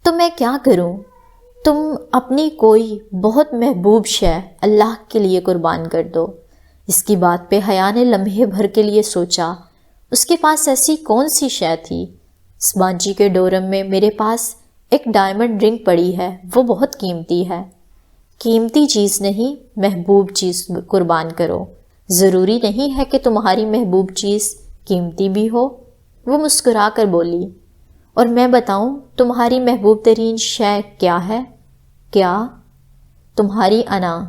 تو میں کیا کروں؟ تم اپنی کوئی بہت محبوب شے اللہ کے لیے قربان کر دو۔ اس کی بات پہ حیا نے لمحے بھر کے لیے سوچا۔ اس کے پاس ایسی کون سی شے تھی؟ سبانچی کے ڈورم میں میرے پاس ایک ڈائمنڈ رنگ پڑی ہے، وہ بہت قیمتی ہے۔ قیمتی چیز نہیں، محبوب چیز قربان کرو۔ ضروری نہیں ہے کہ تمہاری محبوب چیز قیمتی بھی ہو، وہ مسکرا کر بولی۔ اور میں بتاؤں تمہاری محبوب ترین شے کیا ہے؟ کیا؟ تمہاری انا،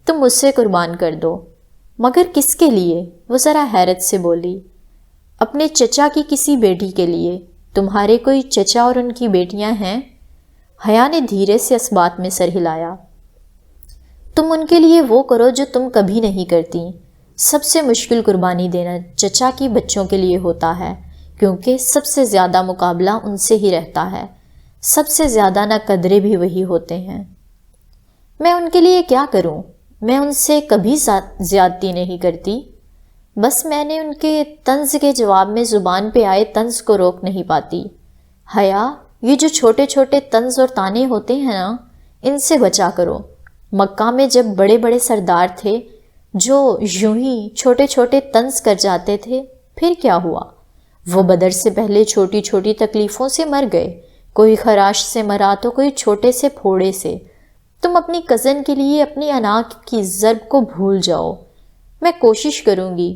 تم مجھ سے قربان کر دو۔ مگر کس کے لیے؟ وہ ذرا حیرت سے بولی۔ اپنے چچا کی کسی بیٹی کے لیے۔ تمہارے کوئی چچا اور ان کی بیٹیاں ہیں؟ حیا نے دھیرے سے اس بات میں سر ہلایا۔ تم ان کے لیے وہ کرو جو تم کبھی نہیں کرتی۔ سب سے مشکل قربانی دینا چچا کی بچوں کے لیے ہوتا ہے، کیونکہ سب سے زیادہ مقابلہ ان سے ہی رہتا ہے، سب سے زیادہ ناقدرے بھی وہی ہوتے ہیں۔ میں ان کے لیے کیا کروں؟ میں ان سے کبھی زیادتی نہیں کرتی، بس میں نے ان کے طنز کے جواب میں زبان پہ آئے طنز کو روک نہیں پاتی۔ حیا، یہ جو چھوٹے چھوٹے طنز اور طعنے ہوتے ہیں نا، ان سے بچا کرو۔ مکہ میں جب بڑے بڑے سردار تھے جو یوں ہی چھوٹے چھوٹے طنز کر جاتے تھے، پھر کیا ہوا؟ وہ بدر سے پہلے چھوٹی چھوٹی تکلیفوں سے مر گئے، کوئی خراش سے مرا تو کوئی چھوٹے سے پھوڑے سے۔ تم اپنی کزن کے لیے اپنی انا کی ضرب کو بھول جاؤ۔ میں کوشش کروں گی۔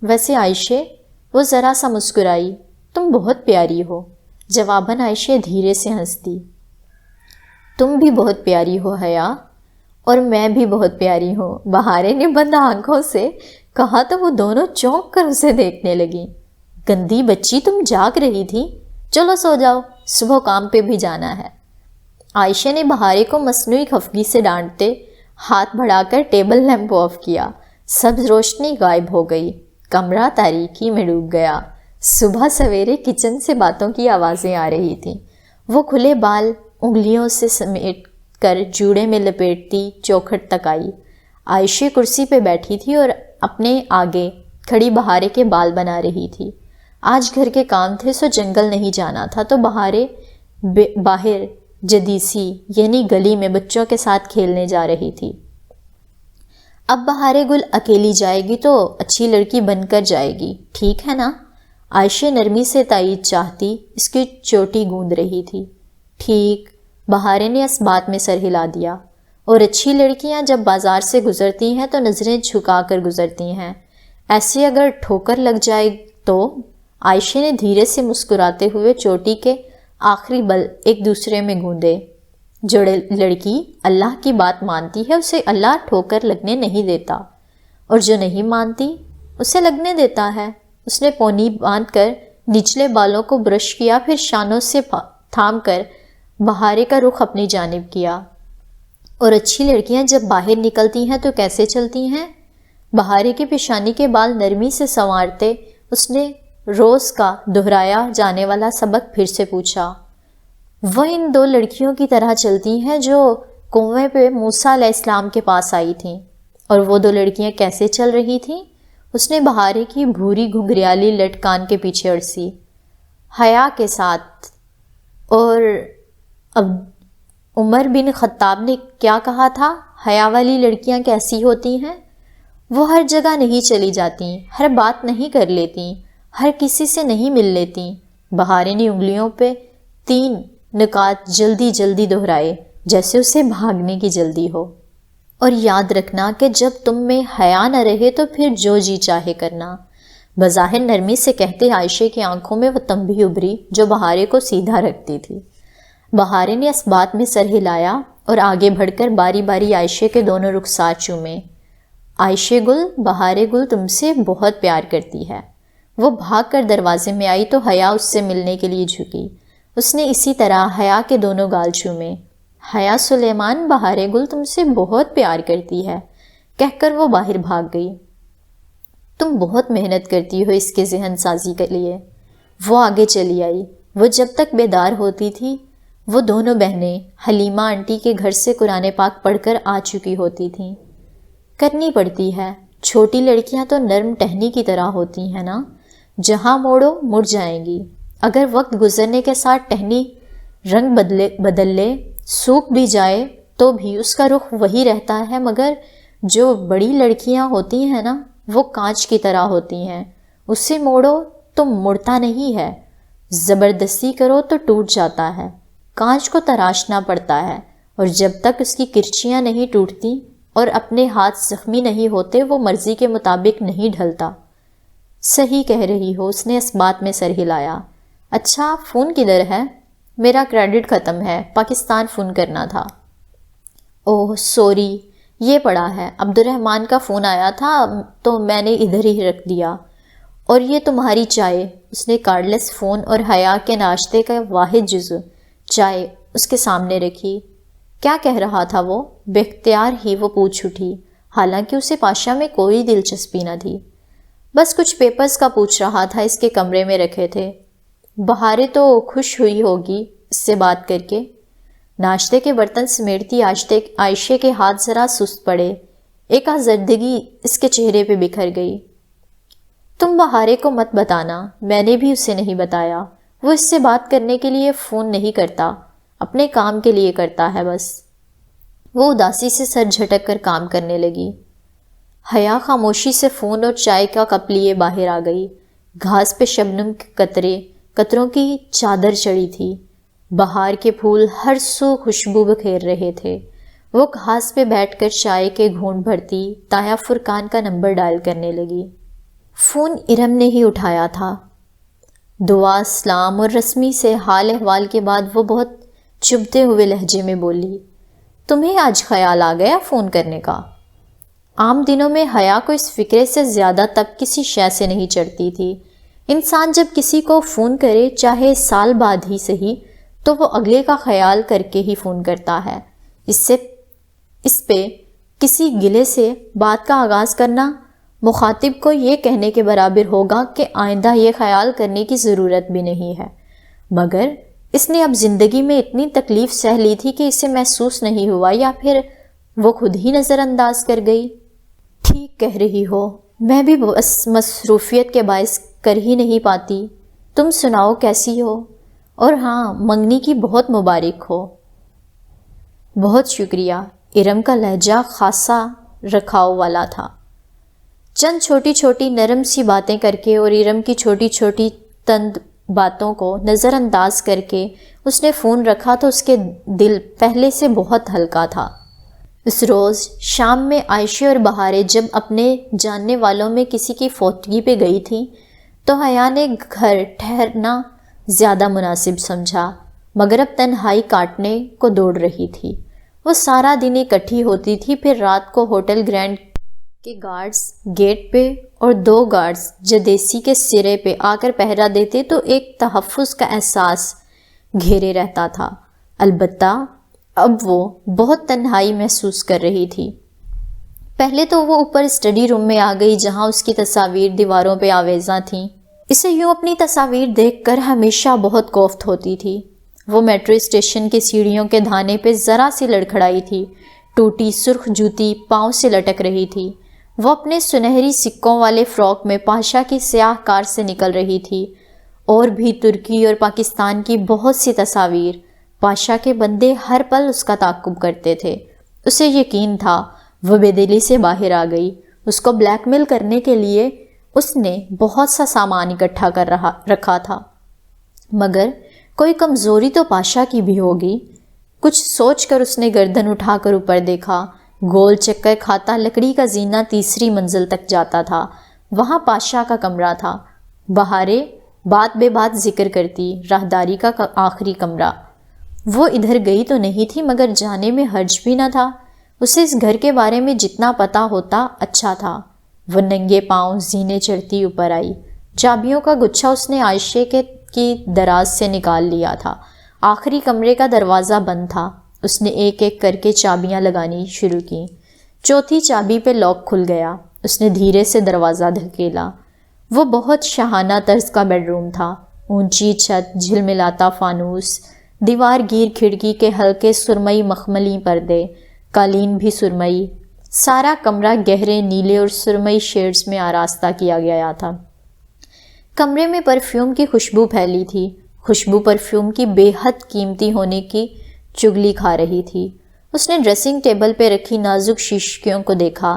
ویسے عائشہ، وہ ذرا سا مسکرائی، تم بہت پیاری ہو۔ جواباً عائشہ دھیرے سے ہنس دی۔ تم بھی بہت پیاری ہو حیا، اور میں بھی بہت پیاری ہوں، بہارے نے بند آنکھوں سے کہا تو وہ دونوں چونک کر اسے دیکھنے لگیں۔ گندی بچی، تم جاگ رہی تھی؟ چلو سو جاؤ، صبح کام پہ بھی جانا ہے۔ عائشہ نے بہارے کو مصنوعی خفگی سے ڈانٹتے ہاتھ بڑھا کر ٹیبل لیمپ آف کیا۔ سبز روشنی غائب ہو گئی، کمرہ تاریکی میں ڈوب گیا۔ صبح سویرے کچن سے باتوں کی آوازیں آ رہی تھیں۔ وہ کھلے بال انگلیوں سے سمیٹ کر جوڑے میں لپیٹتی چوکھٹ تک آئی۔ عائشہ کرسی پہ بیٹھی تھی اور اپنے آگے کھڑی بہارے کے بال بنا رہی تھی۔ آج گھر کے کام تھے سو جنگل نہیں جانا تھا، تو بہارے باہر جدیسی یعنی گلی میں بچوں کے ساتھ کھیلنے جا رہی تھی۔ اب بہارے گل اکیلی جائے گی تو اچھی لڑکی بن کر جائے گی، ٹھیک ہے نا؟ عائشہ نرمی سے تائید چاہتی اس کی چوٹی گوند رہی تھی۔ ٹھیک، بہارے نے اس بات میں سر ہلا دیا۔ اور اچھی لڑکیاں جب بازار سے گزرتی ہیں تو نظریں جھکا کر گزرتی ہیں، ایسے اگر ٹھوکر لگ جائے تو؟ عائشہ نے دھیرے سے مسکراتے ہوئے چوٹی کے آخری بل ایک دوسرے میں گوندے۔ جو لڑکی اللہ کی بات مانتی ہے اسے اللہ ٹھوکر لگنے نہیں دیتا، اور جو نہیں مانتی اسے لگنے دیتا ہے۔ اس نے پونی باندھ کر نچلے بالوں کو برش کیا، پھر شانوں سے تھام کر بہارے کا رخ اپنی جانب کیا۔ اور اچھی لڑکیاں جب باہر نکلتی ہیں تو کیسے چلتی ہیں؟ بہارے کی پیشانی کے بال نرمی سے سنوارتے اس نے روز کا دہرایا جانے والا سبق پھر سے پوچھا۔ وہ ان دو لڑکیوں کی طرح چلتی ہیں جو کنویں پہ موسیٰ علیہ السلام کے پاس آئی تھیں۔ اور وہ دو لڑکیاں کیسے چل رہی تھیں؟ اس نے بہارے کی بھوری گھنگریالی لٹ کان کے پیچھے اڑسی۔ حیا کے ساتھ۔ اور اب عمر بن خطاب نے کیا کہا تھا؟ حیا والی لڑکیاں کیسی ہوتی ہیں؟ وہ ہر جگہ نہیں چلی جاتی، ہر بات نہیں کر لیتی، ہر کسی سے نہیں مل لیتی۔ بہارے نے انگلیوں پہ 3 نکات جلدی جلدی دہرائے، جیسے اسے بھاگنے کی جلدی ہو۔ اور یاد رکھنا کہ جب تم میں حیا نہ رہے تو پھر جو جی چاہے کرنا۔ بظاہر نرمی سے کہتے عائشہ کی آنکھوں میں وہ تنبیہ ابھری جو بہارے کو سیدھا رکھتی تھی۔ بہارے نے اس بات میں سر ہلایا اور آگے بڑھ کر باری باری عائشہ کے دونوں رخسار چومے۔ عائشہ گل، بہارے گل تم سے بہت پیار کرتی ہے۔ وہ بھاگ کر دروازے میں آئی تو حیا اس سے ملنے کے لیے جھکی۔ اس نے اسی طرح حیا کے دونوں گال چومے۔ حیا سلیمان، بہارے گل تم سے بہت پیار کرتی ہے، کہہ کر وہ باہر بھاگ گئی۔ تم بہت محنت کرتی ہو اس کے ذہن سازی کے لیے۔ وہ آگے چلی آئی۔ وہ جب تک بیدار ہوتی تھی وہ دونوں بہنیں حلیمہ آنٹی کے گھر سے قرآن پاک پڑھ کر آ چکی ہوتی تھیں۔ کرنی پڑتی ہے، چھوٹی لڑکیاں تو نرم ٹہنی کی طرح ہوتی ہیں نا، جہاں موڑو مڑ جائیں گی۔ اگر وقت گزرنے کے ساتھ ٹہنی رنگ بدل لے، سوکھ بھی جائے تو بھی اس کا رخ وہی رہتا ہے، مگر جو بڑی لڑکیاں ہوتی ہیں نا وہ کانچ کی طرح ہوتی ہیں، اسے موڑو تو مڑتا نہیں ہے، زبردستی کرو تو ٹوٹ جاتا ہے۔ کانچ کو تراشنا پڑتا ہے، اور جب تک اس کی کرچیاں نہیں ٹوٹتی اور اپنے ہاتھ زخمی نہیں ہوتے وہ مرضی کے مطابق نہیں ڈھلتا۔ صحیح کہہ رہی ہو، اس نے اس بات میں سر ہلایا۔ اچھا، فون کدھر ہے؟ میرا کریڈٹ ختم ہے، پاکستان فون کرنا تھا۔ اوہ سوری، یہ پڑا ہے، عبد الرحمن کا فون آیا تھا تو میں نے ادھر ہی رکھ دیا، اور یہ تمہاری چائے۔ اس نے کارڈلیس فون اور حیا کے ناشتے کا واحد جزو چائے اس کے سامنے رکھی۔ کیا کہہ رہا تھا وہ؟ بے اختیار ہی وہ پوچھ اٹھی، حالانکہ اسے پاشا میں کوئی دلچسپی نہ تھی۔ بس کچھ پیپرز کا پوچھ رہا تھا، اس کے کمرے میں رکھے تھے۔ بہارے تو خوش ہوئی ہوگی اس سے بات کر کے۔ ناشتے کے برتن سمیٹتی عائشہ کے ہاتھ ذرا سست پڑے، ایک آزردگی اس کے چہرے پہ بکھر گئی۔ تم بہارے کو مت بتانا، میں نے بھی اسے نہیں بتایا، وہ اس سے بات کرنے کے لیے فون نہیں کرتا، اپنے کام کے لیے کرتا ہے بس۔ وہ اداسی سے سر جھٹک کر کام کرنے لگی۔ حیا خاموشی سے فون اور چائے کا کپ لیے باہر آ گئی۔ گھاس پہ شبنم کے قطروں کی چادر چڑھی تھی، بہار کے پھول ہر سو خوشبو بکھیر رہے تھے۔ وہ گھاس پہ بیٹھ کر چائے کے گھونٹ بھرتی تایا فرقان کا نمبر ڈائل کرنے لگی۔ فون ارم نے ہی اٹھایا تھا۔ دعا، سلام اور رسمی سے حال احوال کے بعد وہ بہت چبھتے ہوئے لہجے میں بولی، تمہیں آج خیال آ گیا فون کرنے کا؟ عام دنوں میں حیا کو اس فکرے سے زیادہ تک کسی شے سے نہیں چڑھتی تھی۔ انسان جب کسی کو فون کرے، چاہے سال بعد ہی صحیح، تو وہ اگلے کا خیال کر کے ہی فون کرتا ہے۔ اس پہ کسی گلے سے بات کا آغاز کرنا مخاطب کو یہ کہنے کے برابر ہوگا کہ آئندہ یہ خیال کرنے کی ضرورت بھی نہیں ہے، مگر اس نے اب زندگی میں اتنی تکلیف سہ لی تھی کہ اسے محسوس نہیں ہوا، یا پھر وہ خود ہی نظر انداز کر گئی۔ ٹھیک کہہ رہی ہو، میں بھی بس مصروفیت کے باعث کر ہی نہیں پاتی۔ تم سناؤ کیسی ہو؟ اور ہاں، منگنی کی بہت مبارک ہو۔ بہت شکریہ۔ ارم کا لہجہ خاصا رکھاؤ والا تھا۔ چند چھوٹی چھوٹی نرم سی باتیں کر کے اور ارم کی چھوٹی چھوٹی تند باتوں کو نظر انداز کر کے اس نے فون رکھا تو اس کے دل پہلے سے بہت ہلکا تھا۔ اس روز شام میں عائشہ اور بہارے جب اپنے جاننے والوں میں کسی کی فوتگی پہ گئی تھیں تو حیا نے گھر ٹھہرنا زیادہ مناسب سمجھا، مگر اب تنہائی کاٹنے کو دوڑ رہی تھی۔ وہ سارا دن اکٹھی ہوتی تھی، پھر رات کو ہوٹل گرینڈ کے گارڈز گیٹ پہ اور 2 گارڈز جدیسی کے سرے پہ آ کر پہرا دیتے تو ایک تحفظ کا احساس گھیرے رہتا تھا۔ البتہ اب وہ بہت تنہائی محسوس کر رہی تھی۔ پہلے تو وہ اوپر اسٹڈی روم میں آ گئی جہاں اس کی تصاویر دیواروں پہ آویزاں تھیں۔ اسے یوں اپنی تصاویر دیکھ کر ہمیشہ بہت کوفت ہوتی تھی۔ وہ میٹرو اسٹیشن کی سیڑھیوں کے دھانے پہ ذرا سی لڑکھڑائی تھی، ٹوٹی سرخ جوتی پاؤں سے لٹک رہی تھی۔ وہ اپنے سنہری سکوں والے فراک میں پاشا کی سیاہ کار سے نکل رہی تھی، اور بھی ترکی اور پاکستان کی بہت سی تصاویر۔ پاشا کے بندے ہر پل اس کا تعاقب کرتے تھے۔ اسے یقین تھا وہ بے دلی سے باہر آ گئی۔ اس کو بلیک میل کرنے کے لیے اس نے بہت سا سامان اکٹھا کر رکھا تھا، مگر کوئی کمزوری تو پاشا کی بھی ہوگی۔ کچھ سوچ کر اس نے گردن اٹھا کر اوپر دیکھا۔ گول چکر کھاتا لکڑی کا زینہ 3ری منزل تک جاتا تھا، وہاں پاشا کا کمرہ تھا۔ بہارے بات بے بات ذکر کرتی، راہداری کا آخری کمرہ۔ وہ ادھر گئی تو نہیں تھی، مگر جانے میں حرج بھی نہ تھا۔ اسے اس گھر کے بارے میں جتنا پتا ہوتا اچھا تھا۔ وہ ننگے پاؤں زینے چڑھتی اوپر آئی۔ چابیوں کا گچھا اس نے عائشہ کی دراز سے نکال لیا تھا۔ آخری کمرے کا دروازہ بند تھا۔ اس نے ایک ایک کر کے چابیاں لگانی شروع کی۔ 4تھی چابی پہ لاک کھل گیا۔ اس نے دھیرے سے دروازہ دھکیلا۔ وہ بہت شاہانہ طرز کا بیڈ روم تھا۔ اونچی چھت، جھلملاتا فانوس، دیوار گیر کھڑکی کے ہلکے سرمئی مخملی پردے، قالین بھی سرمئی۔ سارا کمرہ گہرے نیلے اور سرمئی شیڈز میں آراستہ کیا گیا تھا۔ کمرے میں پرفیوم کی خوشبو پھیلی تھی۔ خوشبو پرفیوم کی بے حد قیمتی ہونے کی چگلی کھا رہی تھی۔ اس نے ڈریسنگ ٹیبل پہ رکھی نازک شیشیوں کو دیکھا۔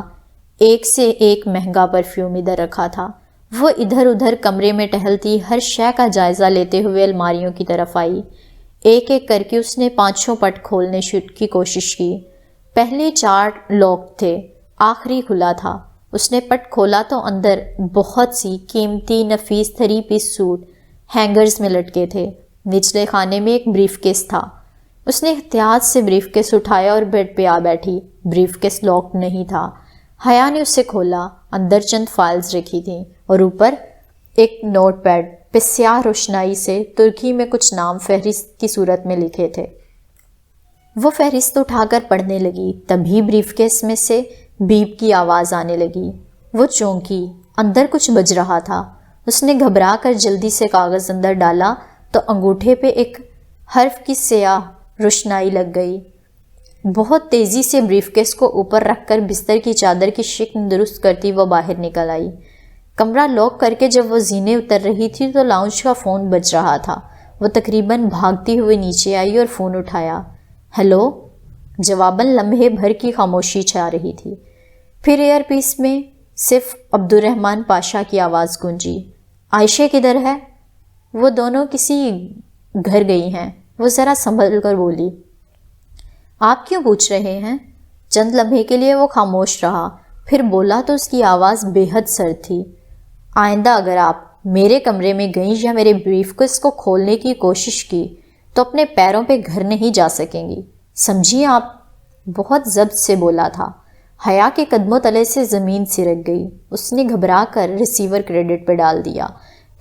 ایک سے ایک مہنگا پرفیوم ادھر رکھا تھا۔ وہ ادھر ادھر کمرے میں ٹہلتی ہر شے کا جائزہ لیتے ہوئے الماریوں کی طرف آئی۔ ایک ایک کر کے اس نے 5 پٹ کھولنے کی کوشش کی۔ پہلے 4 لاک تھے، آخری کھلا تھا۔ اس نے پٹ کھولا تو اندر بہت سی قیمتی نفیس 3 پیس سوٹ ہینگرز میں لٹکے تھے۔ نچلے خانے میں ایک بریف کیس تھا۔ اس نے احتیاط سے بریف کیس اٹھایا اور بیڈ پہ آ بیٹھی۔ بریف کیس لاک نہیں تھا۔ حیا نے اسے کھولا۔ اندر چند فائلز رکھی تھیں اور اوپر ایک نوٹ پیڈ پہ سیاہ روشنائی سے ترکی میں کچھ نام فہرست کی صورت میں لکھے تھے۔ وہ فہرست اٹھا کر پڑھنے لگی۔ تبھی بریف کیس میں سے بیپ کی آواز آنے لگی۔ وہ چونکی، اندر کچھ بج رہا تھا۔ اس نے گھبرا کر جلدی سے کاغذ اندر ڈالا تو انگوٹھے پہ ایک حرف کی سیاہ روشنائی لگ گئی۔ بہت تیزی سے بریف کیس کو اوپر رکھ کر بستر کی چادر کی شکل درست کرتی وہ باہر نکل آئی۔ کمرہ لاک کر کے جب وہ زینے اتر رہی تھی تو لاؤنج کا فون بج رہا تھا۔ وہ تقریباً بھاگتی ہوئے نیچے آئی اور فون اٹھایا۔ ہیلو؟ جواباً لمحے بھر کی خاموشی چھا رہی تھی۔ پھر ایئر پیس میں صرف عبدالرحمن پاشا کی آواز گونجی۔ عائشہ کدھر ہے؟ وہ دونوں کسی گھر گئی ہیں، وہ ذرا سنبھل کر بولی۔ آپ کیوں پوچھ رہے ہیں؟ چند لمحے کے لیے وہ خاموش رہا، پھر بولا تو اس کی آواز بے حد سرد تھی۔ آئندہ اگر آپ میرے کمرے میں گئیں یا میرے بریف کیس کو کھولنے کی کوشش کی تو اپنے پیروں پہ گھر نہیں جا سکیں گی، سمجھیے آپ؟ بہت ضبط سے بولا تھا۔ حیا کے قدموں تلے سے زمین سرک گئی۔ اس نے گھبرا کر ریسیور کریڈٹ پہ ڈال دیا،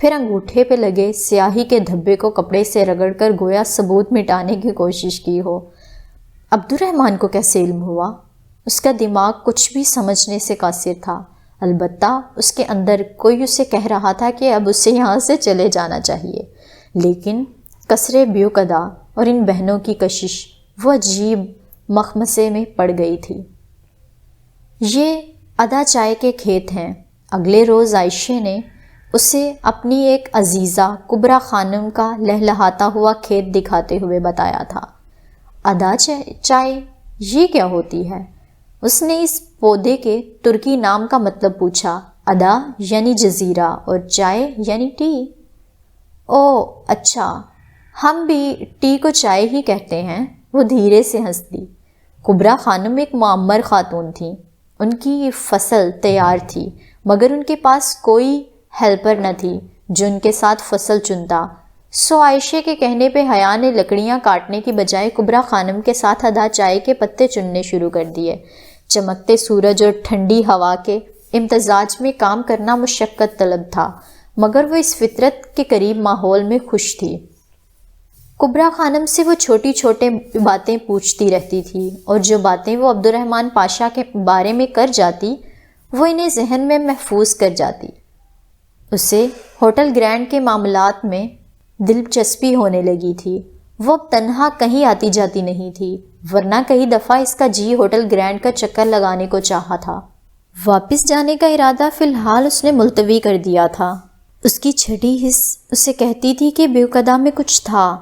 پھر انگوٹھے پہ لگے سیاہی کے دھبے کو کپڑے سے رگڑ کر گویا ثبوت مٹانے کی کوشش کی ہو۔ عبدالرحمن کو کیسے علم ہوا؟ اس کا دماغ کچھ بھی سمجھنے سے قاصر تھا، البتہ اس کے اندر کوئی اسے کہہ رہا تھا کہ اب اسے یہاں سے چلے جانا چاہیے، لیکن کسرے بیوک ادا اور ان بہنوں کی کشش وہ عجیب مخمصے میں پڑ گئی تھی۔ یہ ادا چائے کے کھیت ہیں۔ اگلے روز عائشہ نے اسے اپنی ایک عزیزہ کبریٰ خانم کا لہلہاتا ہوا کھیت دکھاتے ہوئے بتایا تھا۔ ادا چائے یہ کیا ہوتی ہے؟ اس نے اس پودے کے ترکی نام کا مطلب پوچھا۔ ادا یعنی جزیرہ اور چائے یعنی ٹی۔ او اچھا، ہم بھی ٹی کو چائے ہی کہتے ہیں۔ وہ دھیرے سے ہنس دی۔ کبریٰ خانم ایک معمر خاتون تھیں۔ ان کی فصل تیار تھی مگر ان کے پاس کوئی ہیلپر نہ تھی جو ان کے ساتھ فصل چنتا، سو عائشہ کے کہنے پہ حیا نے لکڑیاں کاٹنے کی بجائے کبریٰ خانم کے ساتھ ادا چائے کے پتے چننے شروع کر دیے۔ چمکتے سورج اور ٹھنڈی ہوا کے امتزاج میں کام کرنا مشقت طلب تھا، مگر وہ اس فطرت کے قریب ماحول میں خوش تھی۔ کبریٰ خانم سے وہ چھوٹی چھوٹی باتیں پوچھتی رہتی تھی اور جو باتیں وہ عبدالرحمن پاشا کے بارے میں کر جاتی وہ انہیں ذہن میں محفوظ کر جاتی۔ اسے ہوٹل گرینڈ کے معاملات میں دلچسپی ہونے لگی تھی۔ وہ اب تنہا کہیں آتی جاتی نہیں تھی، ورنہ کئی دفعہ اس کا جی ہوٹل گرینڈ کا چکر لگانے کو چاہا تھا۔ واپس جانے کا ارادہ فی الحال اس نے ملتوی کر دیا تھا۔ اس کی چھٹی حس اسے کہتی تھی کہ بیوقدہ میں کچھ تھا،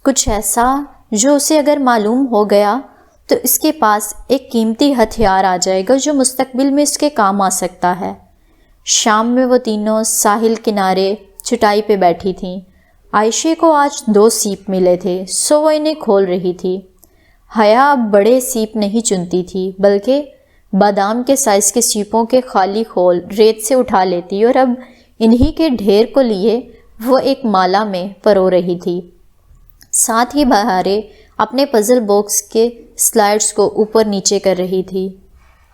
کچھ ایسا جو اسے اگر معلوم ہو گیا تو اس کے پاس ایک قیمتی ہتھیار آ جائے گا جو مستقبل میں اس کے کام آ سکتا ہے۔ شام میں وہ تینوں ساحل کنارے چٹائی پہ بیٹھی تھیں۔ عائشہ کو آج 2 سیپ ملے تھے، سو وہ انہیں کھول رہی تھی۔ حیا اب بڑے سیپ نہیں چنتی تھی، بلکہ بادام کے سائز کے سیپوں کے خالی خول ریت سے اٹھا لیتی اور اب انہی کے ڈھیر کو لیے وہ ایک مالا میں پرو رہی تھی۔ ساتھ ہی بہارے اپنے پزل باکس کے سلائڈز کو اوپر نیچے کر رہی تھی۔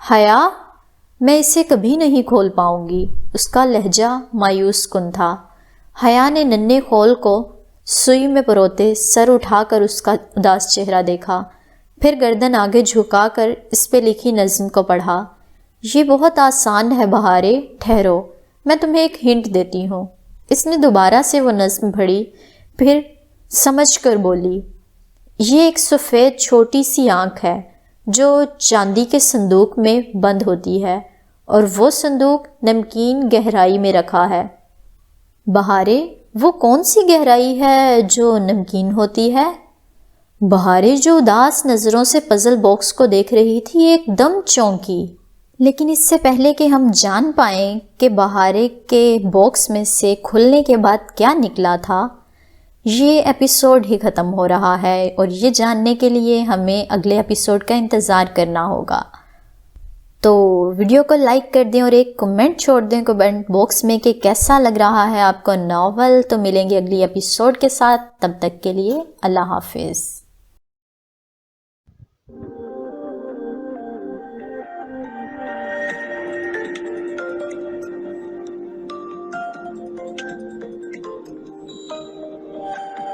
حیا، میں اسے کبھی نہیں کھول پاؤں گی۔ اس کا لہجہ مایوس کن تھا۔ حیا نے ننھے خول کو سوئی میں پروتے سر اٹھا کر اس کا اداس چہرہ دیکھا، پھر گردن آگے جھکا کر اس پہ لکھی نظم کو پڑھا۔ یہ بہت آسان ہے بہارے، ٹھہرو، میں تمہیں ایک ہنٹ دیتی ہوں۔ اس نے دوبارہ سے وہ نظم پڑھی، پھر سمجھ کر بولی، یہ ایک سفید چھوٹی سی آنکھ ہے جو چاندی کے صندوق میں بند ہوتی ہے اور وہ صندوق نمکین گہرائی میں رکھا ہے۔ بہارے، وہ کون سی گہرائی ہے جو نمکین ہوتی ہے؟ بہارے جو اداس نظروں سے پزل باکس کو دیکھ رہی تھی ایک دم چونکی، لیکن اس سے پہلے کہ ہم جان پائیں کہ بہارے کے باکس میں سے کھلنے کے بعد کیا نکلا تھا، یہ ایپیسوڈ ہی ختم ہو رہا ہے اور یہ جاننے کے لیے ہمیں اگلے ایپیسوڈ کا انتظار کرنا ہوگا۔ تو ویڈیو کو لائک کر دیں اور ایک کمنٹ چھوڑ دیں کمنٹ باکس میں کہ کیسا لگ رہا ہے آپ کو ناول۔ تو ملیں گے اگلی ایپیسوڈ کے ساتھ، تب تک کے لیے اللہ حافظ۔